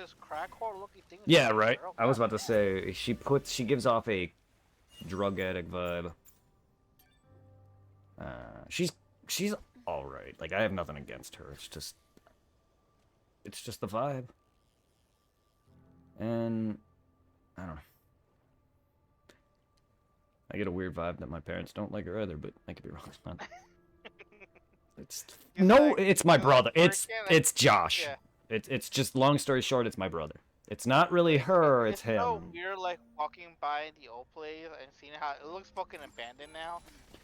this crack whore looking thing. Yeah, Like, right. girl, I was about to goddamn. say she gives off a drug addict vibe. She's all right. Like I have nothing against her. It's just the vibe. And I don't know. I get a weird vibe that my parents don't like her either, but I could be wrong. It's not. It's He's no, like, it's my he's like brother. freaking like, It's Josh. yeah. It's just long story short, it's my brother. It's not really her, it's It's so him. weird, like walking by the old place and seeing how it looks fucking abandoned now.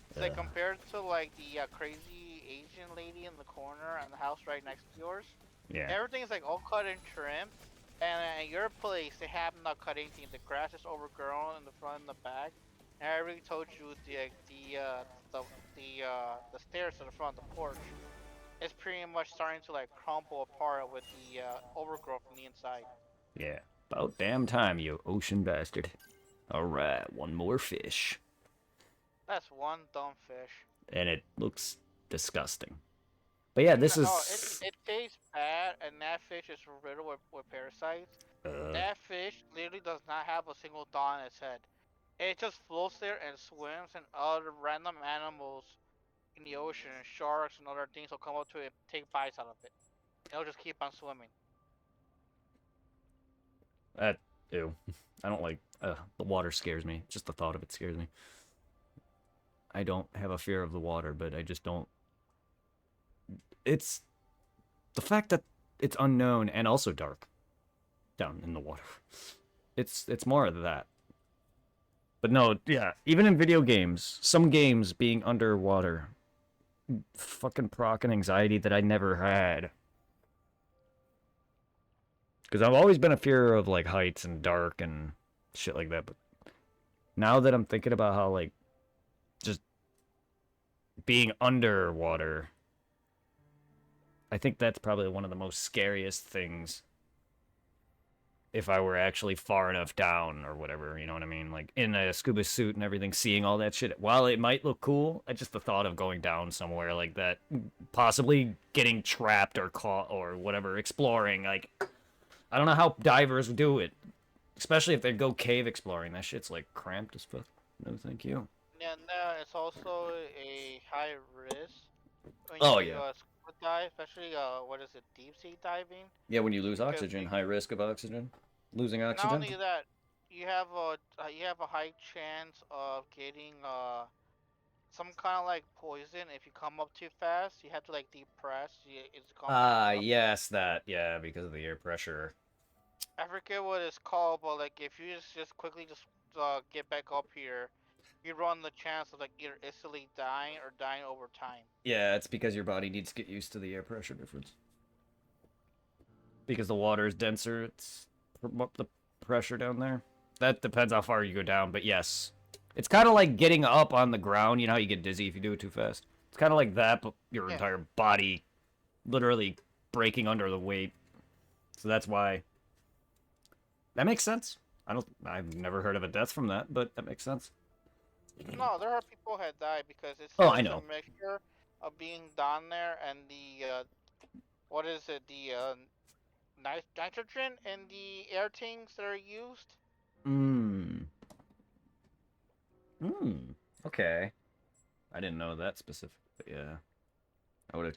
It's like Yeah. compared to like the crazy Asian lady in the corner and the house right next to yours. Yeah. Everything's like all cut and trimmed. And at your place, they have not cut anything. The grass is overgrown in the front and the back. And I already told you the stairs to the front of the porch is pretty much starting to like crumble apart with the overgrowth from the inside. Yeah. About damn time, you ocean bastard. Alright, one more fish. That's one dumb fish. And it looks disgusting. But yeah, No, this oh, is it tastes bad, and that fish is riddled with parasites. uh That fish literally does not have a single dot on its head. It just floats there and swims, and other random animals in the ocean, sharks and other things will come up to it and take bites out of it. It'll just keep on swimming. that ew. I don't like the water scares me. Just the thought of it scares me. I don't have a fear of the water, but I just don't it's the fact that it's unknown and also dark down in the water. It's more of that. But no, yeah, even in video games, some games being underwater, fucking proc and anxiety that I never had. Because I've always been a fear of like heights and dark and shit like that. But now that I'm thinking about how like just being underwater, I think that's probably one of the most scariest things if I were actually far enough down or whatever, you know what I mean? Like in a scuba suit and everything, seeing all that shit. While it might look cool, just the thought of going down somewhere like that, possibly getting trapped or caught or whatever, exploring, like I don't know how divers do it, especially if they go cave exploring. That shit's like cramped as fuck. No, thank you. And it's also a high risk when Oh you yeah. scuba dive, especially what is it, deep sea diving, Yeah, when you lose because oxygen, high risk of oxygen, losing not oxygen. only that, you have a high chance of getting some kind of like poison if you come up too fast. You have to like depress. It's come back Ah, up. yes, that. Yeah, because of the air pressure. I forget what it's called, but like if you just quickly just get back up here, you run the chance of like either instantly dying or dying over time. Yeah, it's because your body needs to get used to the air pressure difference. Because the water is denser, it's up the pressure down there. That depends how far you go down, but yes. It's kind of like getting up on the ground. You know how you get dizzy if you do it too fast? It's kind of like that, but your Yeah. entire body literally breaking under the weight. So that's why. That makes sense. I've never heard of a death from that, but that makes sense. No, there are people who have died because it's Oh, I just a know. mixture of being down there and the what is it, the nitrogen and the air tanks that are used. Mmm. Mmm. Okay. I didn't know that specific, but yeah. I would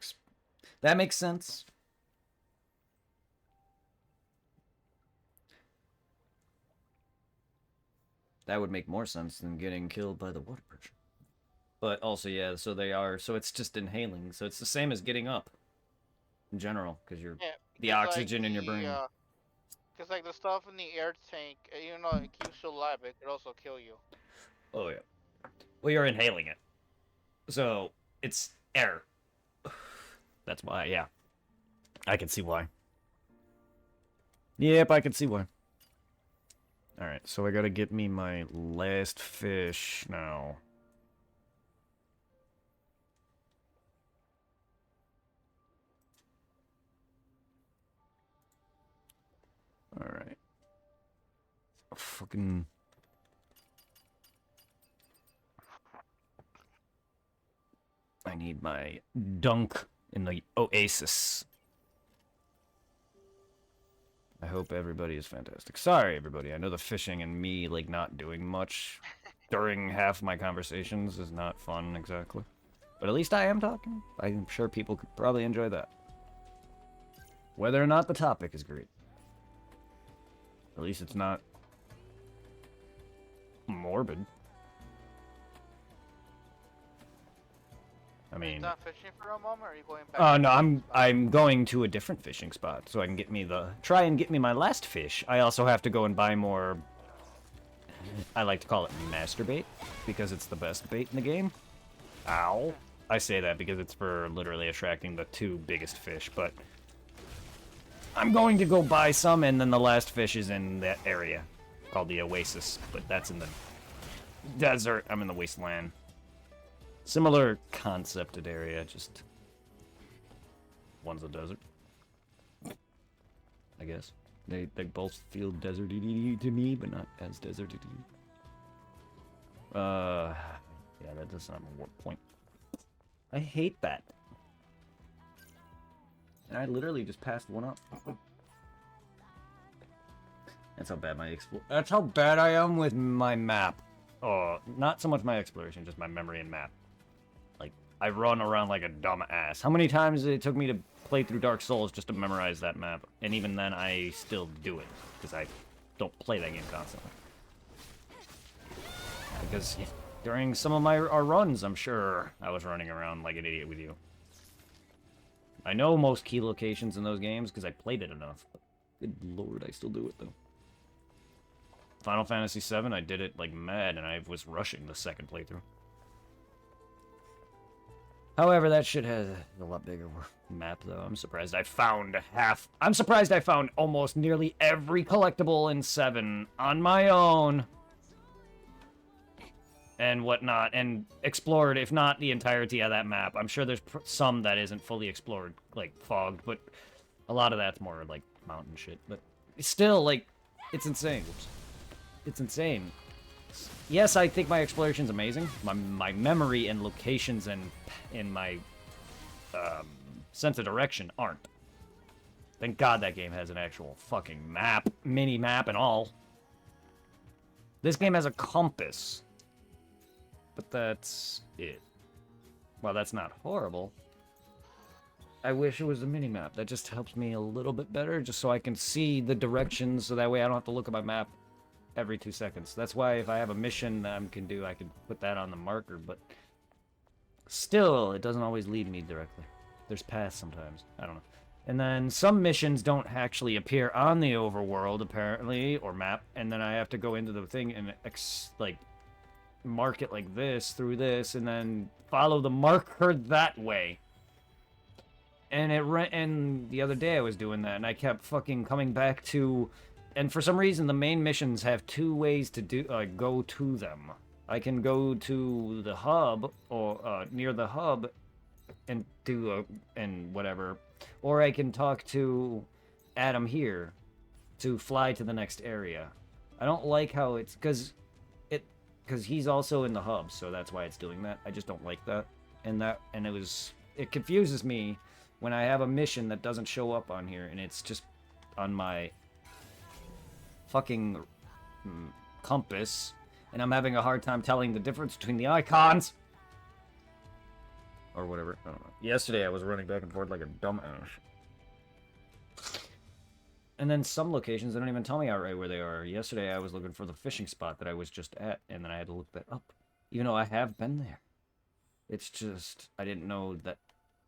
that makes sense. That would make more sense than getting killed by the water pressure. But also, yeah, so they are. So it's just inhaling. So it's the same as getting up in general, because you're Yeah, the because like oxygen in your brain. the stuff in the air tank, even though it keeps you alive, it could also kill you. Oh yeah. Well, you're inhaling it, so it's air. That's why. Yeah, I can see why. Yep, I can see why. All right, so I gotta get me my last fish now. All right. Fucking. I need my dunk in the oasis. I hope everybody is fantastic. Sorry, everybody. I know the fishing and me, like, not doing much during half my conversations is not fun, exactly. But at least I am talking. I'm sure people could probably enjoy that. Whether or not the topic is great. At least it's not morbid. I Are you mean, done fishing for a moment, or are you going back? no, to the I'm spot? I'm going to a different fishing spot so I can try and get me my last fish. I also have to go and buy more. I like to call it master bait because it's the best bait in the game. Ow. I say that because it's for literally attracting the 2 biggest fish, but I'm going to go buy some, and then the last fish is in that area called the Oasis, but that's in the desert. I'm in the wasteland. Similar concepted area, just one's a desert. I guess. They both feel deserty to me, but not as deserty to you. Yeah, that does not have a point. I hate that. And I literally just passed one up. That's how bad that's how bad I am with my map. Oh, not so much my exploration, just my memory and map. Like, I run around like a dumb ass. How many times it took me to play through Dark Souls just to memorize that map? And even then, I still do it, because I don't play that game constantly. Because during some of our runs, I'm sure I was running around like an idiot with you. I know most key locations in those games because I played it enough. But good lord, I still do it, though. Final Fantasy VII, I did it like mad, and I was rushing the second playthrough. However, that shit has a lot bigger map, though. I'm surprised I found almost nearly every collectible in 7 on my own. And whatnot, and explored, if not the entirety of that map. I'm sure there's some that isn't fully explored, like, fogged, but a lot of that's more, like, mountain shit. But still, like, it's insane. Whoops. It's insane. Yes, I think my exploration's amazing. My memory and locations and my sense of direction aren't. Thank God that game has an actual fucking map, mini-map and all. This game has a compass. But that's it. Well, that's not horrible. I wish it was a mini-map. That just helps me a little bit better, just so I can see the directions, so that way I don't have to look at my map every 2 seconds. That's why if I have a mission that I can do, I can put that on the marker, but still, it doesn't always lead me directly. There's paths sometimes. I don't know. And then some missions don't actually appear on the overworld, apparently, or map, and then I have to go into the thing and, like, mark it like this, through this, and then follow the marker that way. And and the other day I was doing that, and I kept fucking coming back to... And for some reason, the main missions have 2 ways to go to them. I can go to the hub, or near the hub, and do and whatever. Or I can talk to Adam here to fly to the next area. I don't like how it's... Because he's also in the hub, so that's why it's doing that. I just don't like that. And it confuses me when I have a mission that doesn't show up on here, and it's just on my fucking compass, and I'm having a hard time telling the difference between the icons. Or whatever. I don't know. Yesterday I was running back and forth like a dumbass. And then some locations, they don't even tell me outright where they are. Yesterday, I was looking for the fishing spot that I was just at, and then I had to look that up. Even though I have been there. It's just, I didn't know that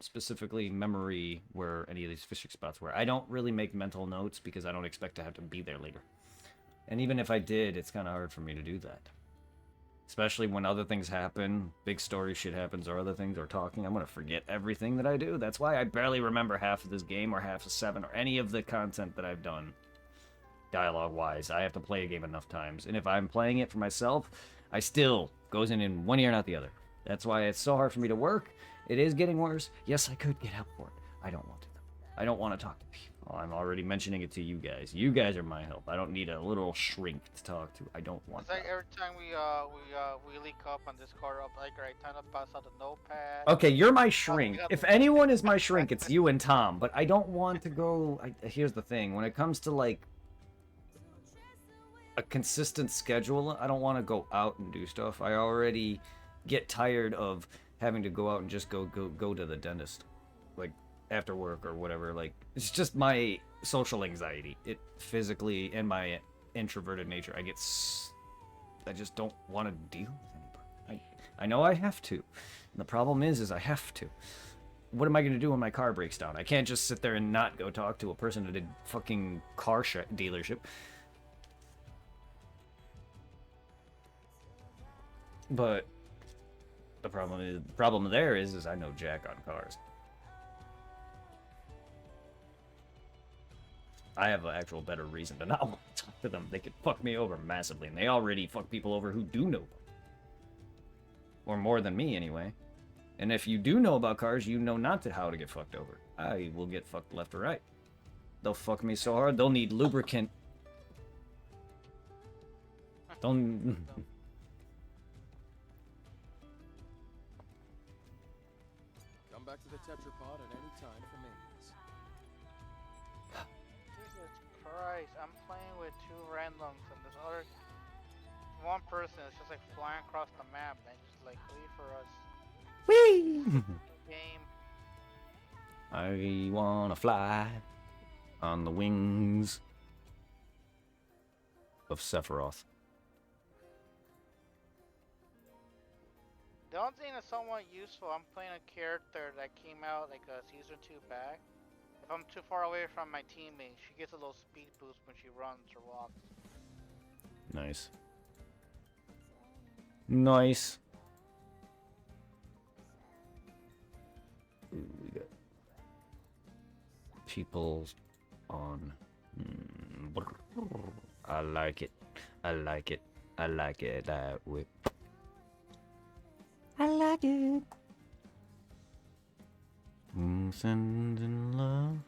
specifically memory where any of these fishing spots were. I don't really make mental notes because I don't expect to have to be there later. And even if I did, it's kind of hard for me to do that. Especially when other things happen, big story shit happens, or other things, or talking. I'm going to forget everything that I do. That's why I barely remember half of this game, or half of 7, or any of the content that I've done, dialogue-wise. I have to play a game enough times. And if I'm playing it for myself, I still goes in one ear, not the other. That's why it's so hard for me to work. It is getting worse. Yes, I could get help for it. I don't want to, though. I don't want to talk to people. Well, I'm already mentioning it to you guys. You guys are my help. I don't need a little shrink to talk to. I don't want It's like that. every time we link up on Discord, I'm like, right, time to pass out the notepad. Okay, you're my We shrink. have If anyone is my shrink, it's you and Tom. But I don't want to go. Here's the thing: when it comes to like a consistent schedule, I don't want to go out and do stuff. I already get tired of having to go out and just go to the dentist, like after work or whatever. Like it's just my social anxiety. It physically and my introverted nature. I just don't want to deal with anybody. I know I have to. And the problem is I have to. What am I going to do when my car breaks down? I can't just sit there and not go talk to a person at a fucking car dealership. But the problem there is I know jack on cars. I have an actual better reason to not want to talk to them. They could fuck me over massively, and they already fuck people over who do know. Or more than me, anyway. And if you do know about cars, you know how to get fucked over. I will get fucked left or right. They'll fuck me so hard, they'll need lubricant. Don't... Come back to the tetrapod at any time for maintenance. Jesus Christ, I'm playing with two randoms and this other one person is just like flying across the map and just like wait for us. Whee! Game. I wanna fly on the wings of Sephiroth. The only thing that's somewhat useful, I'm playing a character that came out like a season 2 back. If I'm too far away from my teammate, she gets a little speed boost when she runs or walks. Nice. Nice. Ooh, we got people on. I like it. I like it. I like it that way. I like it. Sending love.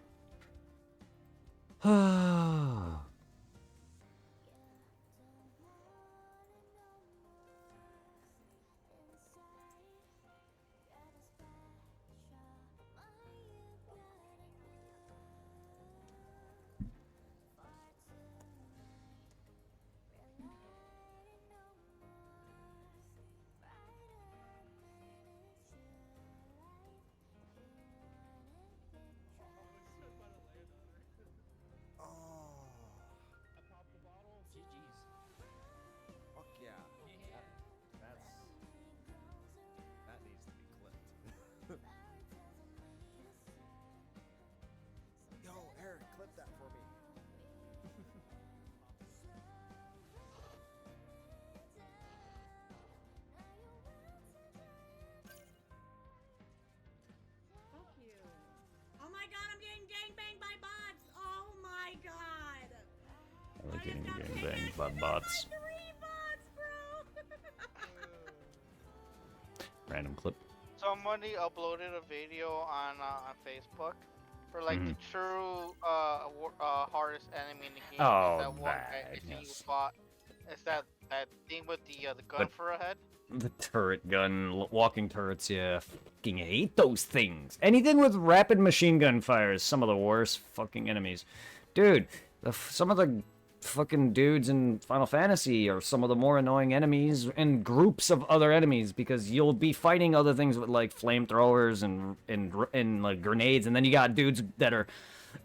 Ah. Fuck yeah. That needs to be clipped. Yo, Eric, clip that for me. Fuck you. Oh my god, I'm getting gangbanged by bots! Oh my god! I like getting just got gangbanged hit by bots. 3 bots, bro! Random clip. Somebody uploaded a video on Facebook for like the true hardest enemy in the game. Oh, is that one that, guy that you yes. fought. It's that thing with the gun for a head. The turret gun, walking turrets, yeah. Fucking hate those things. Anything with rapid machine gun fire is some of the worst fucking enemies. Dude, some of the fucking dudes in Final Fantasy are some of the more annoying enemies and groups of other enemies because you'll be fighting other things with like flamethrowers and like grenades, and then you got dudes that are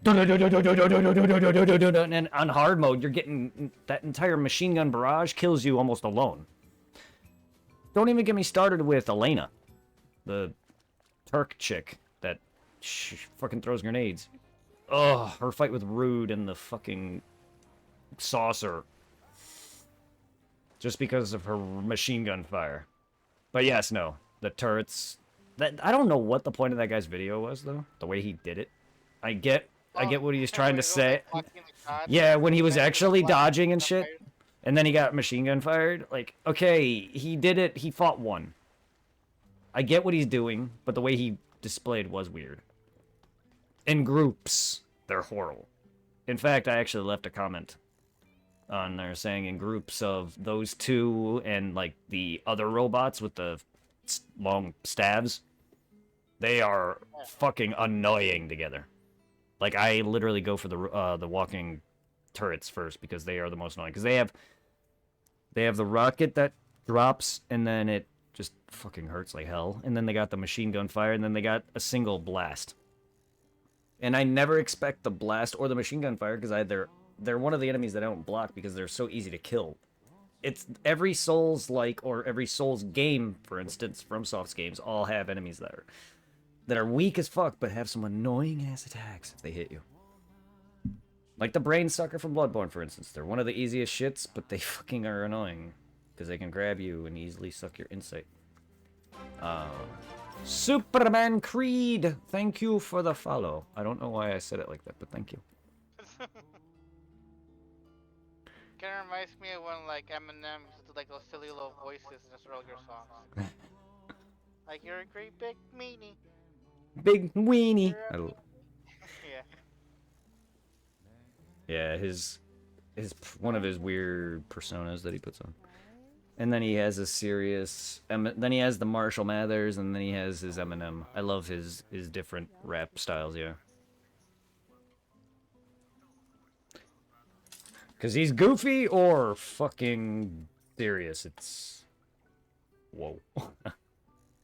and on hard mode you're getting that entire machine gun barrage kills you almost alone. Don't even get me started with Elena, the Turk chick that fucking throws grenades. Ugh, her fight with Rude and the fucking saucer. Just because of her machine gun fire. But yes, no. The turrets. I don't know what the point of that guy's video was, though. The way he did it. I get what he was trying to say. Yeah, when he was actually dodging and shit. And then he got machine gun fired. Like, okay, he did it. He fought one. I get what he's doing, but the way he displayed was weird. In groups. they're horrible. In fact, I actually left a comment on there saying in groups of those two and like the other robots with the long staves, they are fucking annoying together. Like I literally go for the walking turrets first because they are the most annoying. Because they have the rocket that drops and then it just fucking hurts like hell. And then they got the machine gun fire and then they got a single blast. And I never expect the blast or the machine gun fire because they're one of the enemies that I don't block because they're so easy to kill. It's every Souls-like or every Souls game, for instance, FromSoft's games, all have enemies that are weak as fuck but have some annoying ass attacks if they hit you. Like the brain sucker from Bloodborne, for instance. They're one of the easiest shits, but they fucking are annoying because they can grab you and easily suck your insight. Superman Creed, thank you for the follow. I don't know why I said it like that, but thank you. Kind of reminds me of when like Eminem used to do like those silly little voices in his earlier songs. Like you're a great big meanie. Big weenie. Yeah. Yeah, his one of his weird personas that he puts on. And then he has a serious, then he has the Marshall Mathers, and then he has his Eminem. I love his different rap styles, yeah. Because he's goofy or fucking serious. It's... Whoa.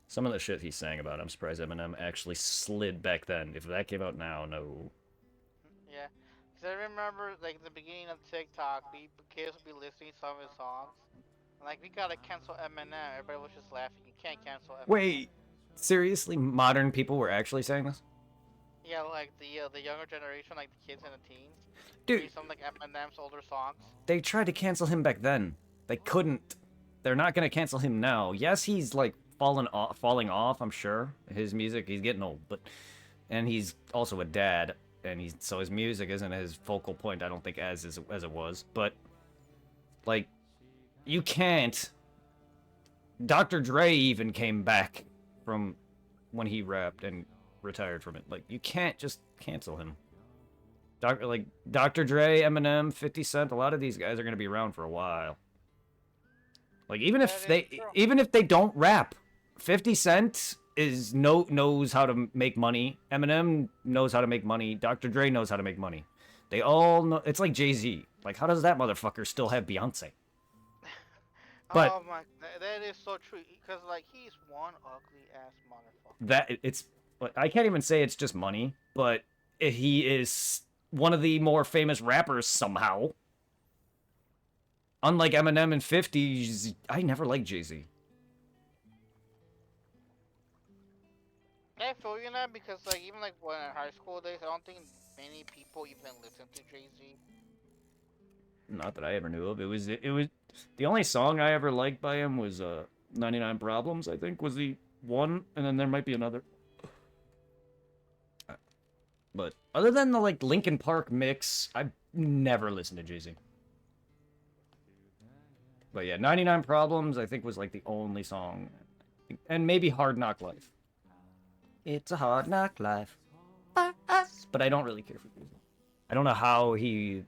Some of the shit he's saying about, I'm surprised Eminem actually slid back then. If that came out now, no. Yeah. Because I remember, like, the beginning of TikTok, kids would be listening to some of his songs. Like, we gotta cancel Eminem. Everybody was just laughing. You can't cancel Eminem. Wait, seriously? Modern people were actually saying this? Yeah, like, the younger generation, like, the kids and the teens. Dude, some, like, Eminem's older songs. they tried to cancel him back then. They couldn't. They're not gonna cancel him now. Yes, he's, like, falling off, I'm sure. His music, he's getting old, but... And he's also a dad, and so his music isn't his focal point, I don't think, as it was. But, like, you can't... Dr. Dre even came back from when he rapped and retired from it. Like, you can't just cancel him. Dr. Dre, Eminem, 50 Cent, a lot of these guys are gonna be around for a while. Like, even if they don't rap, 50 Cent knows how to make money. Eminem knows how to make money. Dr. Dre knows how to make money. They all know. It's like Jay-Z. Like, how does that motherfucker still have Beyonce? But oh my, that is so true. Because, like, he's one ugly ass motherfucker. I can't even say it's just money, but he is one of the more famous rappers somehow. Unlike Eminem and 50, I never liked Jay-Z. I feel you now because, like, even like when in high school days, I don't think many people even listened to Jay-Z. Not that I ever knew of. It was the only song I ever liked by him was 99 Problems, I think, was the one, and then there might be another. But other than the like Linkin Park mix, I've never listened to Jay-Z. But yeah, 99 Problems I think was like the only song, and maybe Hard Knock Life. It's a hard knock life. But I don't really care for Jay-Z. I don't know how he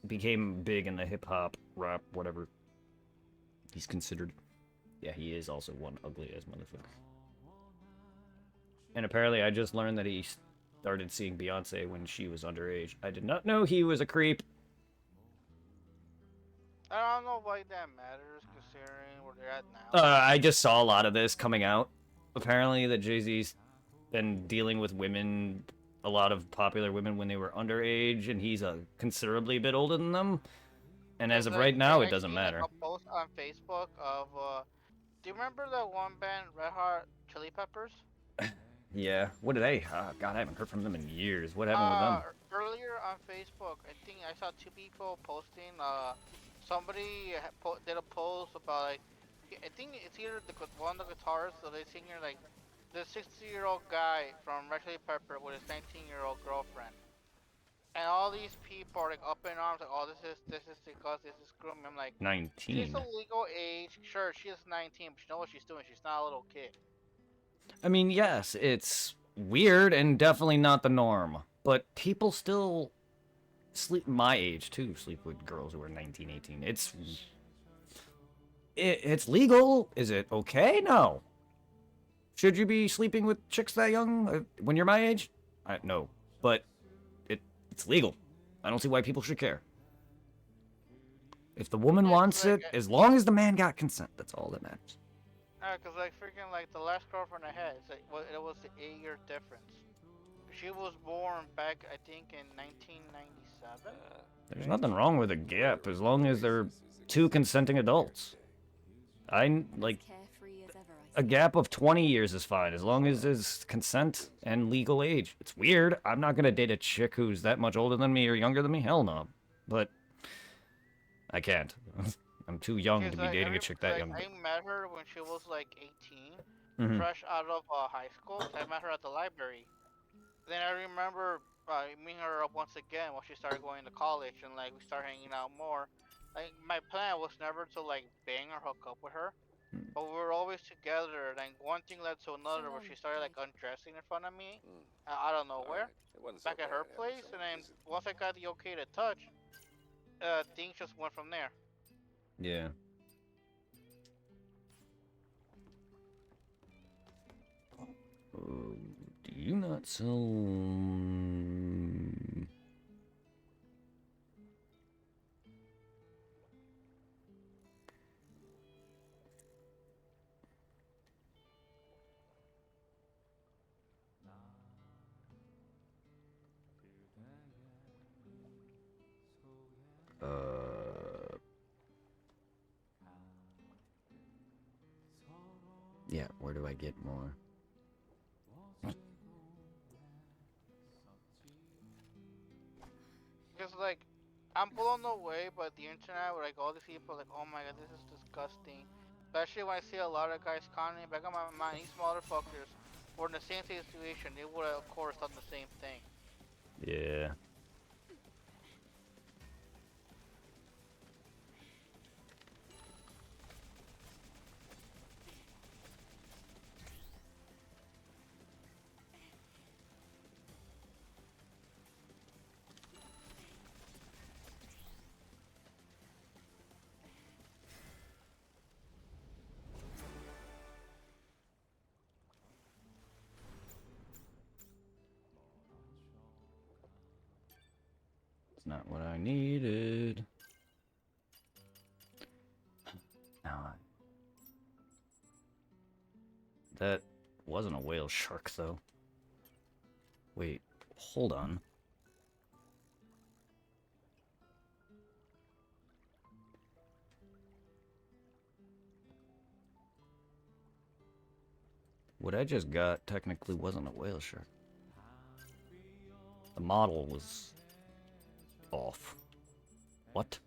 became big in the hip-hop, rap, whatever he's considered. Yeah, he is also one ugly-ass motherfucker. And apparently I just learned that he started seeing Beyonce when she was underage. I did not know he was a creep. I don't know why that matters, considering where they're at now. I just saw a lot of this coming out. Apparently that Jay-Z's been dealing with women, a lot of popular women when they were underage, and he's a considerably bit older than them. And as of right now, it doesn't matter. A post on Facebook of, do you remember that one band, Red Hot Chili Peppers? Yeah. What did they? God, I haven't heard from them in years. What happened with them? Earlier on Facebook, I think I saw two people posting, somebody did a post about, like, I think it's either one of the guitarists or the singer, like, the 60-year-old guy from Red Chili Pepper with his 19-year-old girlfriend. And all these people are, like, up in arms, like, oh, this is because this is grooming. I'm like, 19. She's a legal age. Sure, she is 19, but you know what she's doing. She's not a little kid. I mean, yes, it's weird and definitely not the norm. but people still sleep my age too. Sleep with girls who are 19, 18. It's legal. Is it okay? No. Should you be sleeping with chicks that young when you're my age? No, but it's legal. I don't see why people should care. If the woman Yeah, wants like, it, as long as the man got consent, that's all that matters. cause like freaking like the last girlfriend I had, it's like it was the 8-year difference. She was born back, I think, in 1997. There's nothing wrong with a gap as long as they're two consenting adults. Like Carefree as ever, I a gap of 20 years is fine as long as there's consent and legal age. It's weird. I'm not gonna date a chick who's that much older than me or younger than me. Hell no. But I can't. I'm too young to be dating a chick that young. I met her when she was like 18, Mhm. fresh out of high school. I met her at the library. Then I remember meeting her up once again when she started going to college, and like we started hanging out more. Like my plan was never to like bang or hook up with her, but we were always together. Like one thing led to another, where she started like undressing in front of me, out of nowhere, back at her place, and then once I got the okay to touch, things just went from there. Yeah. Do you not sell? Yeah, where do I get more? Because like, I'm blown away by the internet where like all these people are like, oh my god, this is disgusting. Especially when I see a lot of guys commenting back on my mind, these motherfuckers were in the same situation. They would have, of course, done the same thing. Yeah. It's not what I needed. Now, that wasn't a whale shark, though. Wait, hold on. What I just got technically wasn't a whale shark. The model was off. What?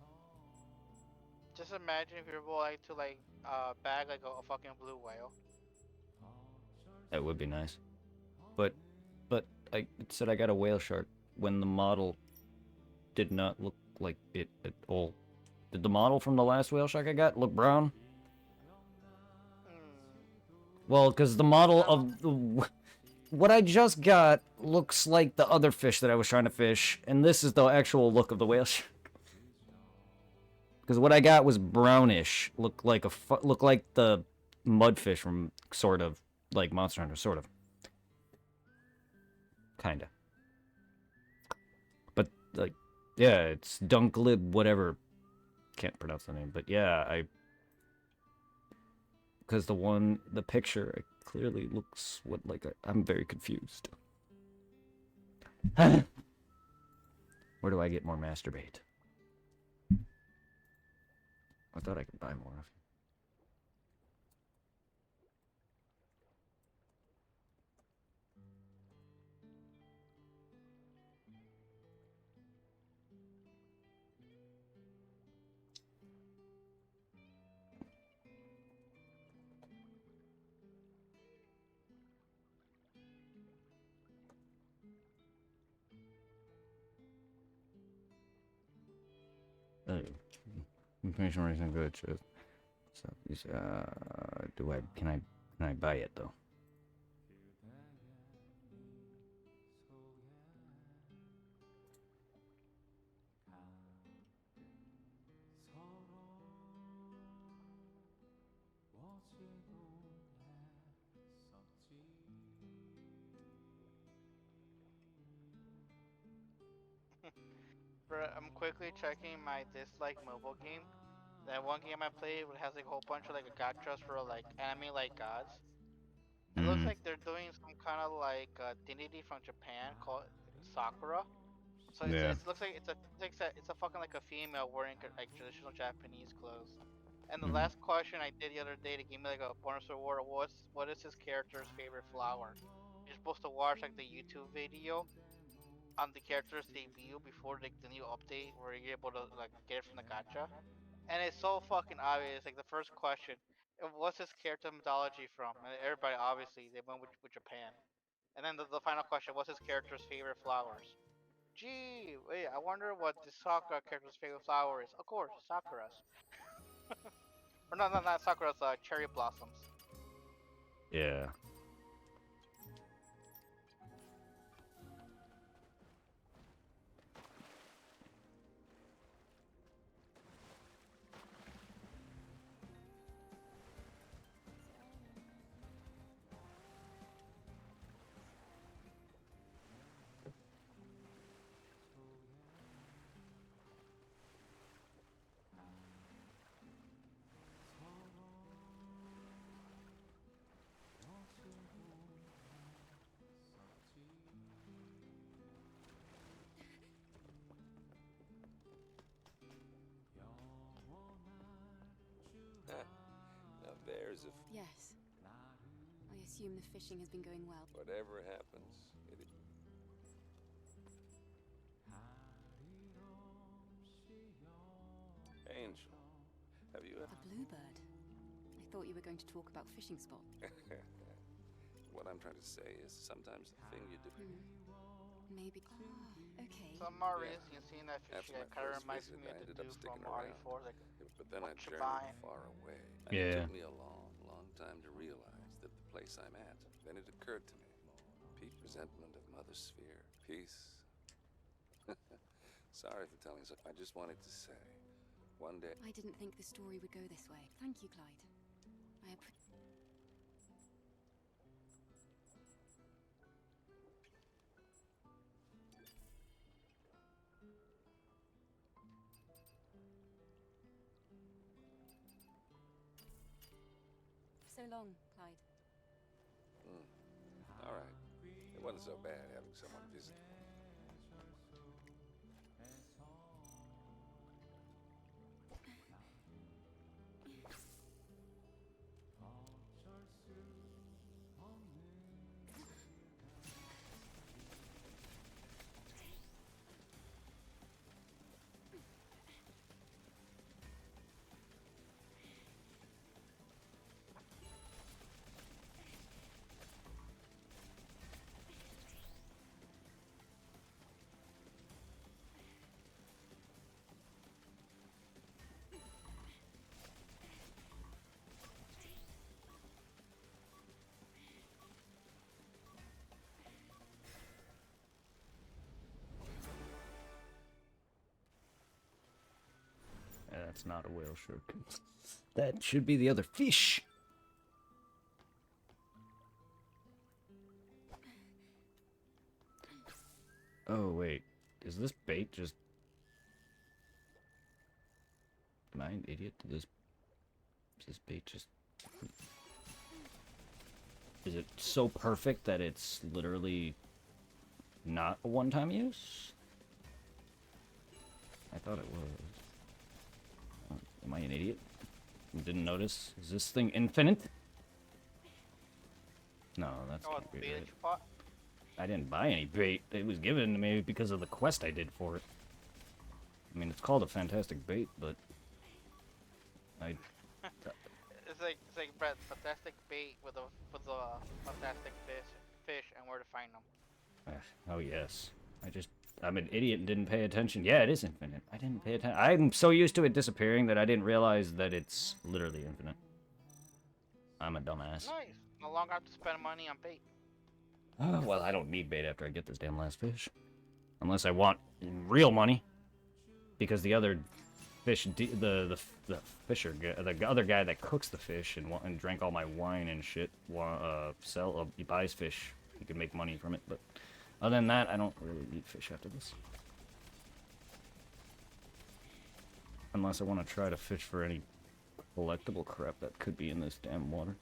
Just imagine if you're able like to like bag like a fucking blue whale. That would be nice. But it said I got a whale shark when the model did not look like it at all. Did the model from the last whale shark I got look brown? Well, because the model of the, what I just got looks like the other fish that I was trying to fish, and this is the actual look of the whale shark. Because what I got was brownish, looked like the mudfish from sort of like Monster Hunter, sort of, kinda. But like, yeah, it's Dunklib, whatever. Can't pronounce the name, but yeah, because the picture, it clearly looks I'm very confused. Where do I get more masturbate? I thought I could buy more of you. Information raising good. So you say, can I buy it though? Bro, I'm quickly checking my dislike mobile game. That one game I played has like a whole bunch of like gachas for like anime like gods. It looks Mm. like they're doing some kind of like divinity from Japan called Sakura. So Yeah. it looks like it's a fucking like a female wearing like traditional Japanese clothes. And the Mhm. last question I did the other day to give me like a bonus reward was what is his character's favorite flower? You're supposed to watch like the YouTube video on the character's debut before the new update where you're able to like get it from the gacha. And it's so fucking obvious. Like the first question, what's his character mythology from? And everybody obviously they went with Japan. And then the final question, what's his character's favorite flowers? Gee, wait, I wonder what the Sakura character's favorite flower is. Of course, Sakura's. Or no, not Sakura's, cherry blossoms. Yeah. Now there's a Yes. I assume the fishing has been going well. whatever happens. Angel, have you A bluebird. I thought you were going to talk about fishing spots. What I'm trying to say is sometimes the thing you do. Maybe. Ah, okay. Some more Yeah. reason seeing that After fishy, my it kind of first reminds visit, me I of the ended up dude sticking from around. RE4. Like, But then I what you journeyed buying? far away. And Yeah. it took me a long, long time to realize that the place I'm at. Then it occurred to me. Peak resentment of Mother Sphere. Peace. Sorry for telling so. I just wanted to say, one day. I didn't think the story would go this way. Thank you, Clyde. I appreciate. So long, Clyde. All right. It wasn't so bad having someone visit. That's not a whale shark. That should be the other fish. Oh, wait. Is this bait just... Am I an idiot? Is this bait just... Is it so perfect that it's literally not a one-time use? I thought it was. Am I an idiot? Didn't notice? Is this thing infinite? No, that's Oh, can't the be bait right. that you bought? I didn't buy any bait. It was given to me because of the quest I did for it. I mean, it's called a fantastic bait, but I It's like Brett, fantastic bait with a fantastic fish and where to find them. oh yes. I'm an idiot and didn't pay attention. Yeah, it is infinite. I didn't pay attention. I'm so used to it disappearing that I didn't realize that it's literally infinite. I'm a dumbass. Nice. No longer have to spend money on bait. Oh, well, I don't need bait after I get this damn last fish. Unless I want real money. Because the other fish, the fisher, the other guy that cooks the fish and drank all my wine and shit, he buys fish. He can make money from it, but other than that, I don't really need fish after this. unless I want to try to fish for any collectible crap that could be in this damn water.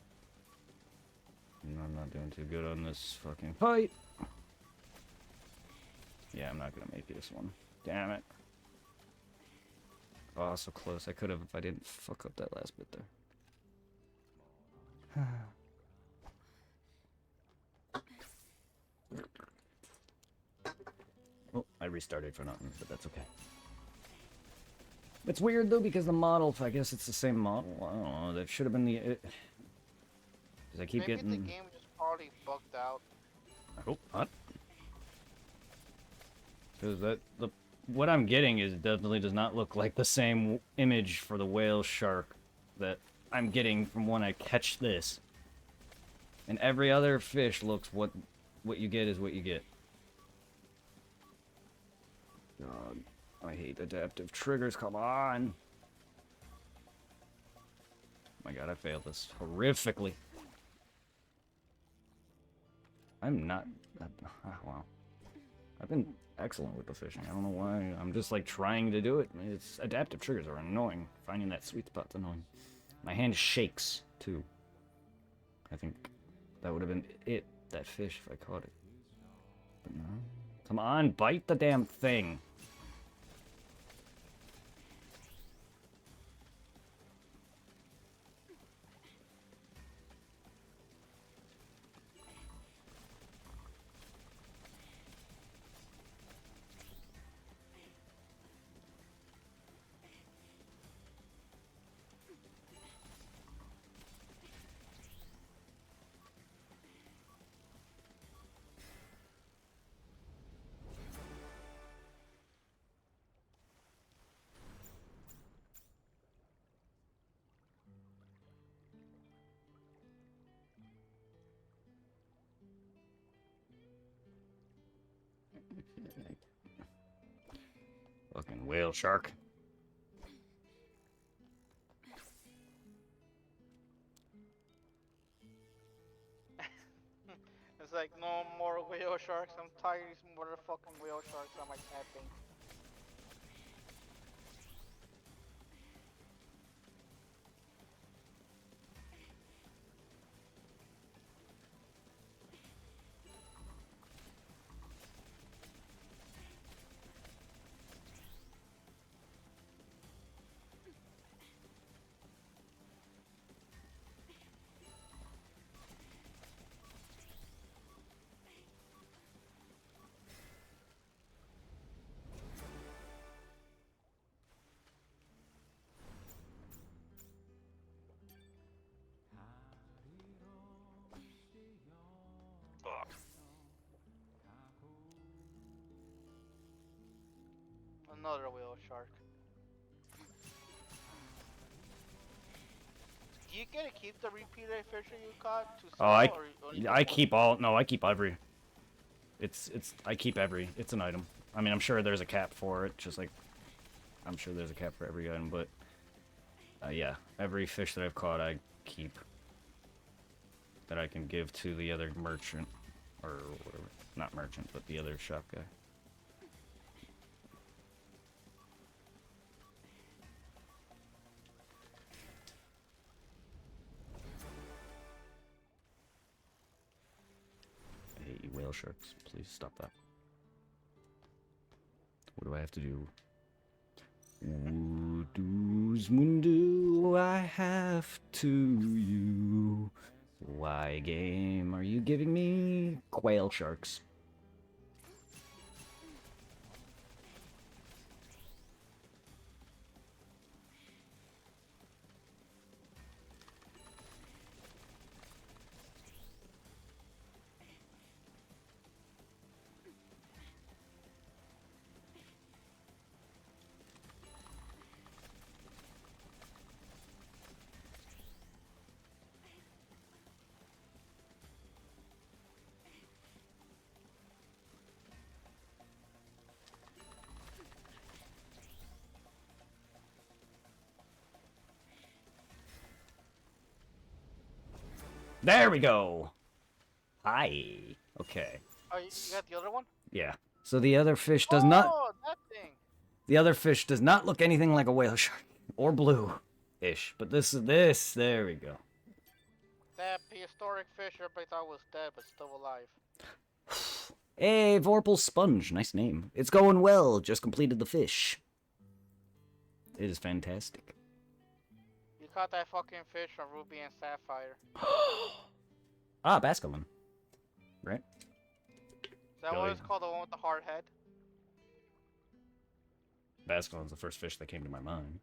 I'm not doing too good on this fucking fight. Yeah, I'm not gonna make this one. Damn it. Oh, so close. I could have if I didn't fuck up that last bit there. Oh, I restarted for nothing, but that's okay. It's weird though because the model, I guess it's the same model. I don't know. That should have been the. Cause I keep Maybe getting. the game just already bugged out. I hope not. Because what I'm getting is definitely does not look like the same image for the whale shark that I'm getting from when I catch this. And every other fish looks what you get is what you get. God, I hate adaptive triggers. Come on. Oh my God, I failed this horrifically. I'm not. Wow. I've been excellent with the fishing. I don't know why. I'm just like trying to do it. It's adaptive triggers are annoying. Finding that sweet spot's annoying. My hand shakes too. I think that would have been it. That fish if I caught it. But no. Come on, bite the damn thing. Fucking whale shark. It's like no more whale sharks. I'm tired of these motherfucking whale sharks on my camping. Another whale shark. Do you get to keep the repeated fish that you caught to sell, Oh, I or I keep all. No, I keep every. It's I keep every. It's an item. I mean, I'm sure there's a cap for it. Just like I'm sure there's a cap for every item, but yeah, every fish that I've caught, I keep. That I can give to the other merchant, or whatever. Not merchant, but the other shop guy. I hate you whale sharks. Please stop that. What do I have to do? What does mundo I have to you? Why, game, are you giving me quail sharks? There we go. Hi. Okay. Oh, you got the other one? Yeah. So the other fish does not. Oh, that thing. The other fish does not look anything like a whale shark. or blue-ish. But this, there we go. That prehistoric fish everybody thought was dead, but still alive. Hey, Vorpal Sponge, nice name. It's going well, just completed the fish. It is fantastic. You caught that fucking fish from Ruby and Sapphire. Ah, Basculin. Right? Is that what it's called, the one with the hard head? Basculin's the first fish that came to my mind.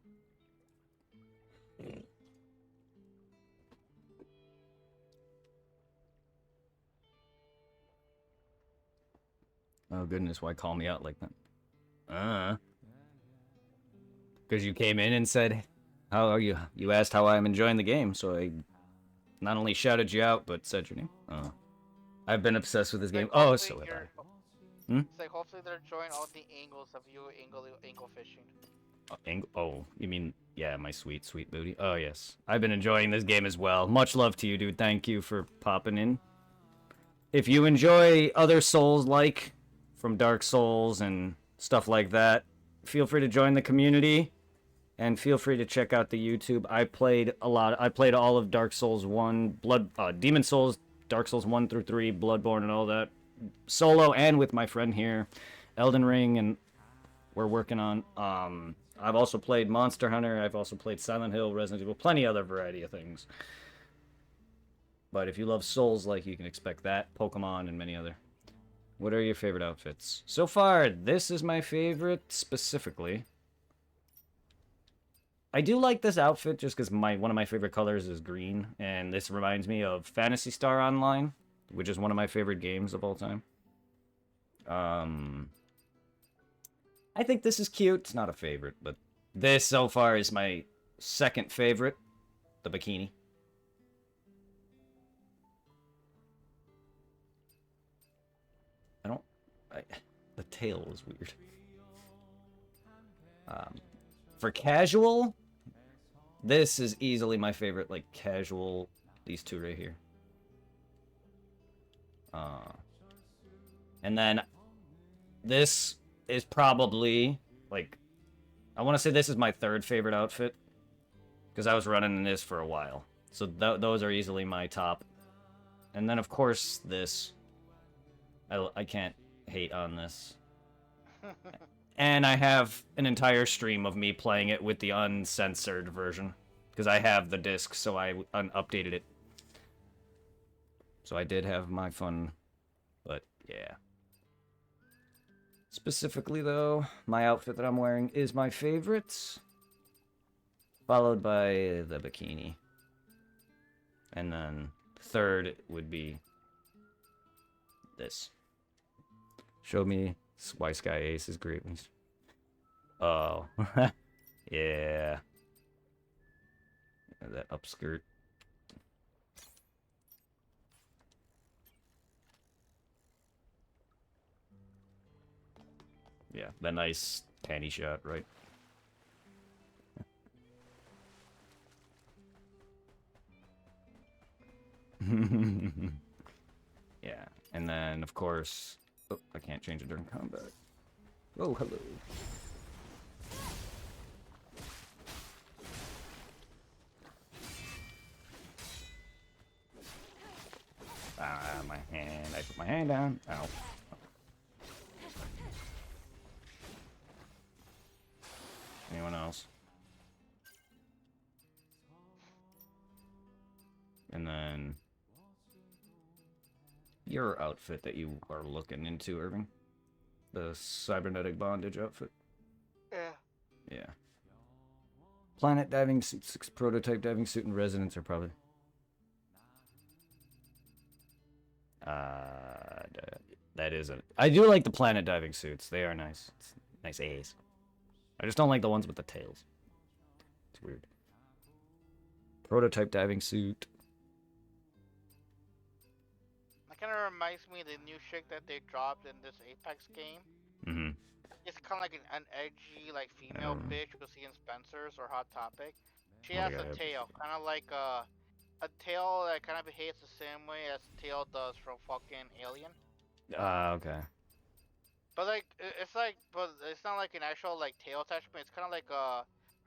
Oh goodness, why call me out like that? Because you came in and said, how are you? You asked how I'm enjoying the game, so I not only shouted you out, but said your name. I've been obsessed with this game. Oh, so have I. It's like hopefully they're enjoying all the angles of you angle fishing. Oh, you mean, yeah, my sweet, sweet booty. Oh, yes. I've been enjoying this game as well. Much love to you, dude. Thank you for popping in. If you enjoy other Souls-like, from Dark Souls and stuff like that, feel free to join the community. And feel free to check out the YouTube. I played all of Dark Souls 1, Demon Souls, Dark Souls 1 through 3, Bloodborne and all that. Solo and with my friend here, Elden Ring, and we're working on. I've also played Monster Hunter. I've also played Silent Hill, Resident Evil, plenty other variety of things. But if you love Souls, like, you can expect that, Pokemon, and many other. What are your favorite outfits? So far, this is my favorite specifically. I do like this outfit just because one of my favorite colors is green, and this reminds me of Phantasy Star Online, which is one of my favorite games of all time. I think this is cute. It's not a favorite, but this so far is my second favorite, the bikini. The tail is weird. For casual, this is easily my favorite, like, casual, these two right here. And then this is probably, like, I want to say this is my third favorite outfit, because I was running in this for a while. So those are easily my top. And then, of course, this. I can't hate on this. And I have an entire stream of me playing it with the uncensored version, because I have the disc, so I updated it. So I did have my fun, but yeah. Specifically, though, my outfit that I'm wearing is my favorite, followed by the bikini. And then third would be this. Show me why Sky Ace is great. Oh. Yeah. That upskirt. Yeah, that nice panty shot, right? Yeah, and then, of course... Oh, I can't change it during combat. Oh, hello. Ah, my hand. I put my hand down. Ow. Anyone else? And then... your outfit that you are looking into, Irving. The cybernetic bondage outfit. Yeah. Yeah. Planet diving suit, 6 prototype diving suit, and resonance are probably... that isn't... I do like the planet diving suits. They are nice. It's nice A's. I just don't like the ones with the tails. It's weird. Prototype diving suit. That kind of reminds me of the new chick that they dropped in this Apex game. Mm-hmm. It's kind of like an edgy, like, female bitch you'll see in Spencer's or Hot Topic. She has a tail, kind of like a tail that kind of behaves the same way as the tail does from fucking Alien. Okay. But like, but it's not like an actual like tail attachment. It's kind of like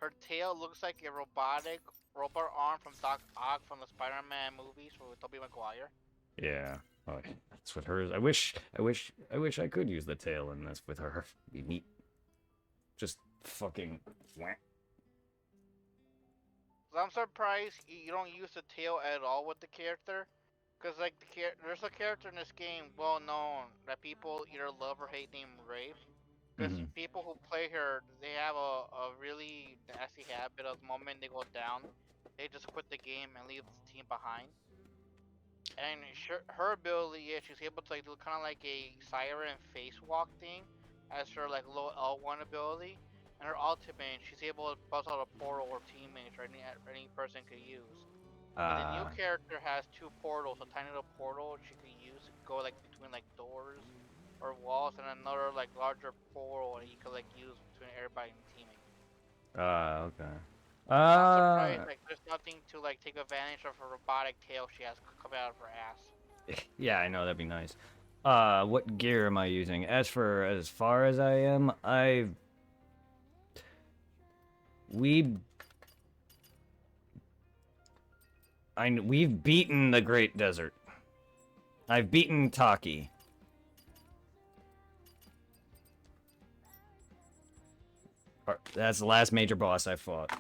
Her tail looks like a robotic robot arm from Doc Ock from the Spider-Man movies with Tobey Maguire. Yeah. Oh, that's what hers. I wish I could use the tail in this with her. Be neat. Just fucking whack. So I'm surprised you don't use the tail at all with the character. Cause like there's a character in this game well known that people either love or hate named Rafe. Because people who play her, they have a really nasty habit of the moment they go down, they just quit the game and leave the team behind. And her ability is she's able to like do kind of like a siren face walk thing as her like low L1 ability. And her ultimate, she's able to buzz out a portal or teammates or any person could use. And the new character has 2 portals, a tiny little portal she could use to go like between like doors or walls, and another like larger portal that you could like use between everybody in the teaming. Okay. I'm surprised like there's nothing to like take advantage of her robotic tail she has coming out of her ass. Yeah, I know that'd be nice. What gear am I using? As far as I am, we've beaten the Great Desert. I've beaten Taki. That's the last major boss I fought.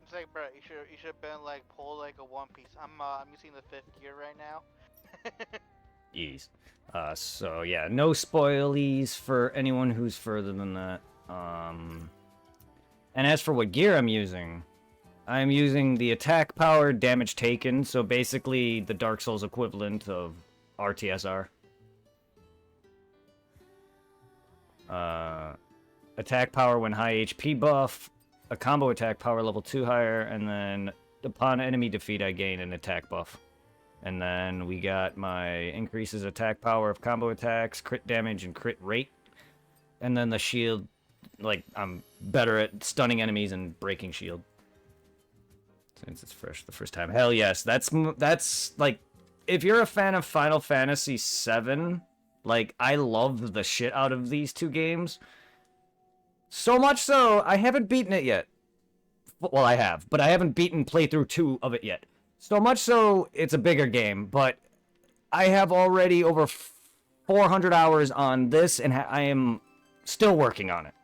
It's like, bro, you should have been like pull like a One Piece. I'm using the 5th gear right now. Jeez. So yeah, no spoilies for anyone who's further than that. And as for what gear I'm using the attack power, damage taken, so basically the Dark Souls equivalent of RTSR. Attack power when high HP buff, a combo attack power level 2 higher, and then upon enemy defeat I gain an attack buff. And then we got my increases attack power of combo attacks, crit damage, and crit rate. And then the shield, like, I'm better at stunning enemies and breaking shield. Since it's fresh the first time. Hell yes, that's like, if you're a fan of Final Fantasy VII, like, I love the shit out of these 2 games. So much so, I haven't beaten it yet. Well, I have, but I haven't beaten playthrough 2 of it yet. So much so, it's a bigger game, but I have already over 400 hours on this, and I am still working on it.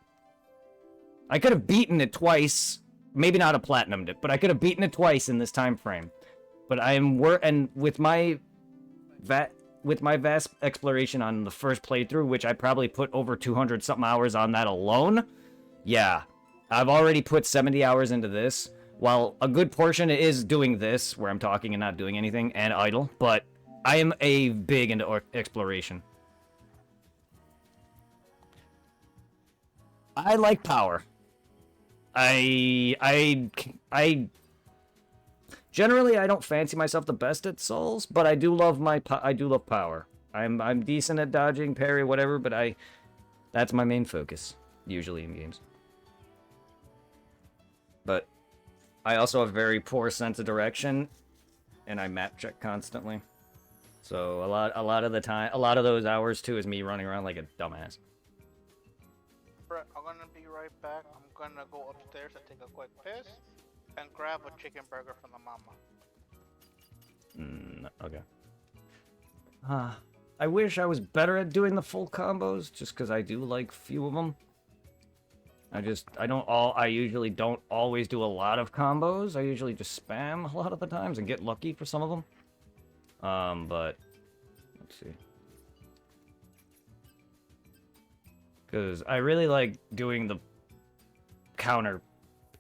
I could have beaten it twice, maybe not a platinumed it, but I could have beaten it twice in this time frame. But I am and with my vast exploration on the first playthrough, which I probably put over 200 something hours on that alone, yeah, I've already put 70 hours into this. While a good portion is doing this, where I'm talking and not doing anything, and idle, but I am big into exploration. I like power. I generally I don't fancy myself the best at Souls, but I do love power. I'm decent at dodging, parry, whatever, but that's my main focus usually in games. But I also have a very poor sense of direction, and I map check constantly. So a lot of the time, a lot of those hours too is me running around like a dumbass. Brett, I'm gonna be right back. I'm gonna go upstairs and take a quick piss and grab a chicken burger from the mama. Okay. I wish I was better at doing the full combos, just because I do like few of them. I usually don't always do a lot of combos. I usually just spam a lot of the times and get lucky for some of them. But let's see. Because I really like doing the counter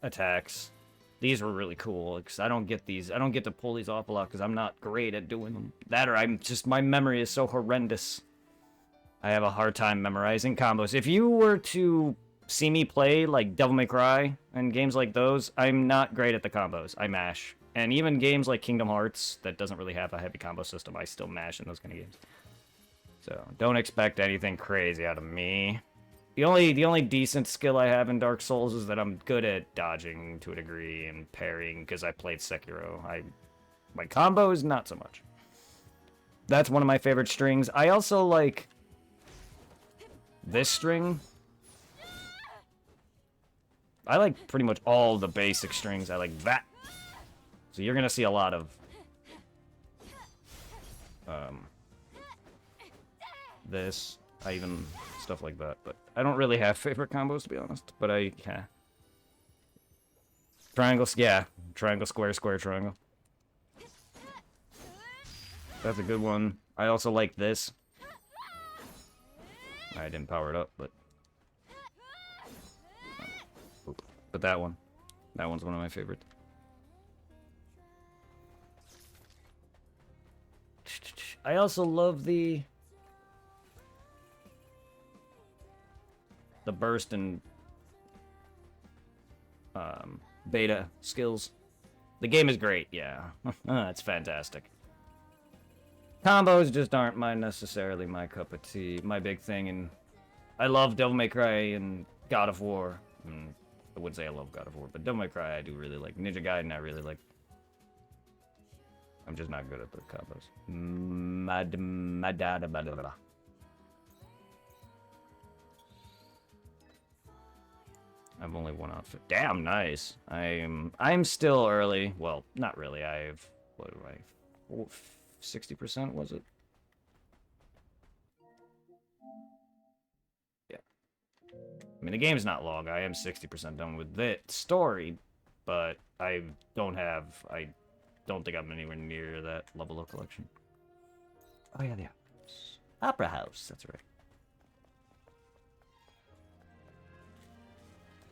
attacks. These were really cool, because I don't get to pull these off a lot, because I'm not great at doing them. That, or my memory is so horrendous. I have a hard time memorizing combos. If you were to see me play like Devil May Cry and games like those, I'm not great at the combos. I mash. And even games like Kingdom Hearts that doesn't really have a heavy combo system, I still mash in those kind of games. So don't expect anything crazy out of me. The only decent skill I have in Dark Souls is that I'm good at dodging to a degree and parrying, because I played Sekiro. My combos, not so much. That's one of my favorite strings. I also like this string. I like pretty much all the basic strings. I like that. So you're gonna see a lot of this. I even stuff like that. But I don't really have favorite combos, to be honest. But I can. Triangles, yeah. Triangle, square, square, triangle. That's a good one. I also like this. I didn't power it up, but... But that one. That one's one of my favorites. I also love the burst and beta skills. The game is great, yeah. It's fantastic. Combos just aren't necessarily my cup of tea, my big thing, and I love Devil May Cry and God of War. I wouldn't say I love God of War, but Devil May Cry I do really like. Ninja Gaiden I really like. I'm just not good at the combos. I've only one outfit. Damn, nice. I'm still early. Well, not really. I've what do I 60% was it? Yeah. I mean the game's not long. I am 60% done with the story, but I don't think I'm anywhere near that level of collection. Oh yeah, the Opera House, that's right.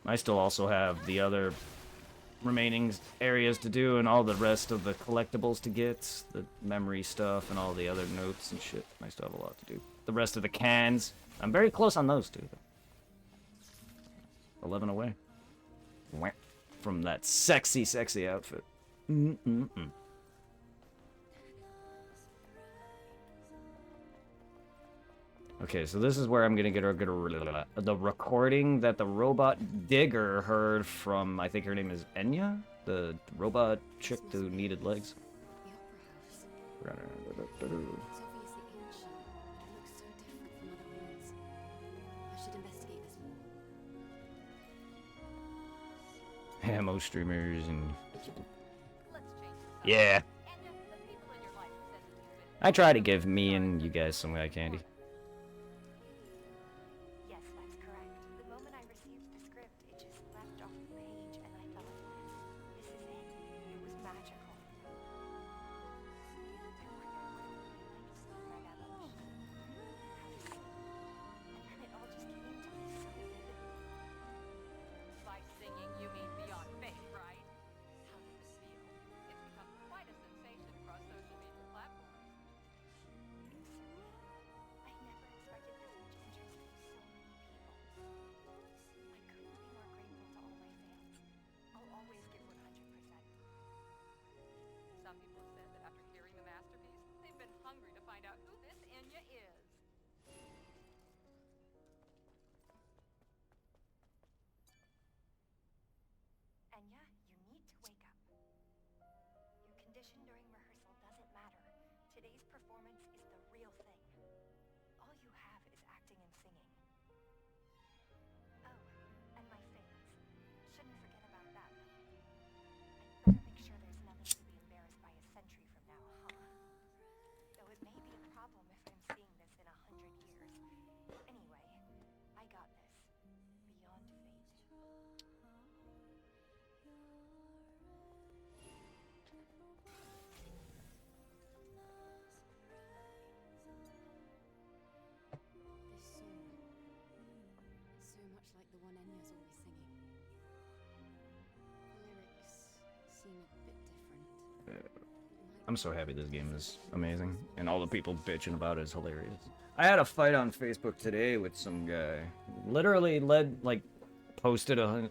I still also have the other remaining areas to do and all the rest of the collectibles to get, the memory stuff and all the other notes and shit. I still have a lot to do. The rest of the cans, I'm very close on those too. 11 away. From that sexy, sexy outfit. Okay, so this is where I'm gonna get the recording that the robot digger heard from, I think her name is Enya, the robot chick who needed legs. The opera house. It's obviously ancient, but it looks so different from other ruins. I should investigate this more. Ammo streamers and... Yeah. Yeah. I try to give me and you guys some eye candy. Yes, that's correct. The moment I received the script, it just left off the page, and I thought, this is it. It was magical. And then it all just came to me so vividly. By singing, you mean Beyond Faith, right? How did this feel? It's become quite a sensation across social media platforms. I never expected this much interest from so many people. I couldn't be more grateful to all my fans. I'll always give 100%. Some people have said that after hearing the masterpiece, they've been hungry to find out who this Enya is. Enya, you need to wake up. Your condition during rehearsal doesn't matter. Today's performance is the real thing. All you have is acting and singing. Oh, and my fans. Shouldn't forget about them. I'd better make sure there's nothing to be embarrassed by a century from now, huh? Though it may be a problem if I'm seeing this in 100 years. Anyway, I got this. Beyond Fate. This song. So much like the one Enya's always singing. The lyrics seem a bit different. I'm so happy this game is amazing, and all the people bitching about it is hilarious. I had a fight on Facebook today with some guy. Literally posted a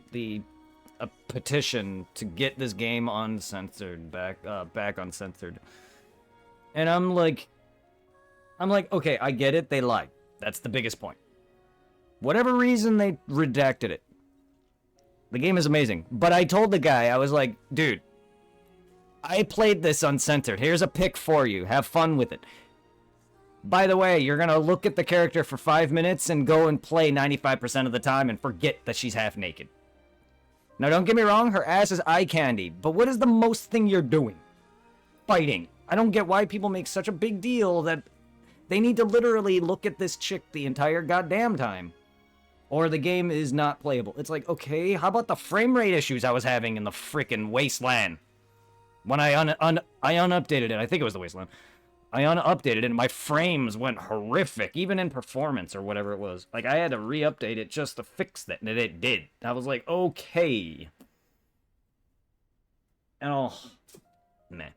petition to get this game uncensored, back uncensored. And I'm like, okay, I get it, they lied. That's the biggest point. Whatever reason they redacted it. The game is amazing. But I told the guy, I was like, dude, I played this uncensored. Here's a pick for you. Have fun with it. By the way, you're gonna look at the character for 5 minutes and go and play 95% of the time and forget that she's half naked. Now, don't get me wrong, her ass is eye candy, but what is the most thing you're doing? Fighting. I don't get why people make such a big deal that they need to literally look at this chick the entire goddamn time. Or the game is not playable. It's like, okay, how about the frame rate issues I was having in the frickin' Wasteland? When I unupdated it, I think it was the Wasteland. I unupdated it and my frames went horrific, even in performance or whatever it was. Like, I had to re-update it just to fix that, and it did. I was like, okay. And meh.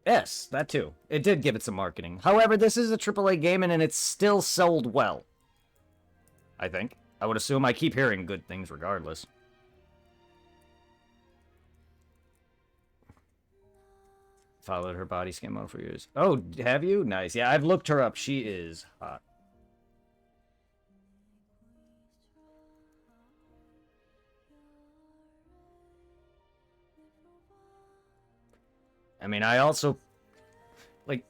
Yes, that too. It did give it some marketing. However, this is a AAA game, and it's still sold well. I think. I would assume. I keep hearing good things regardless. Followed her body scan model for years. Oh, have you? Nice. Yeah, I've looked her up. She is hot. I mean, I also, like,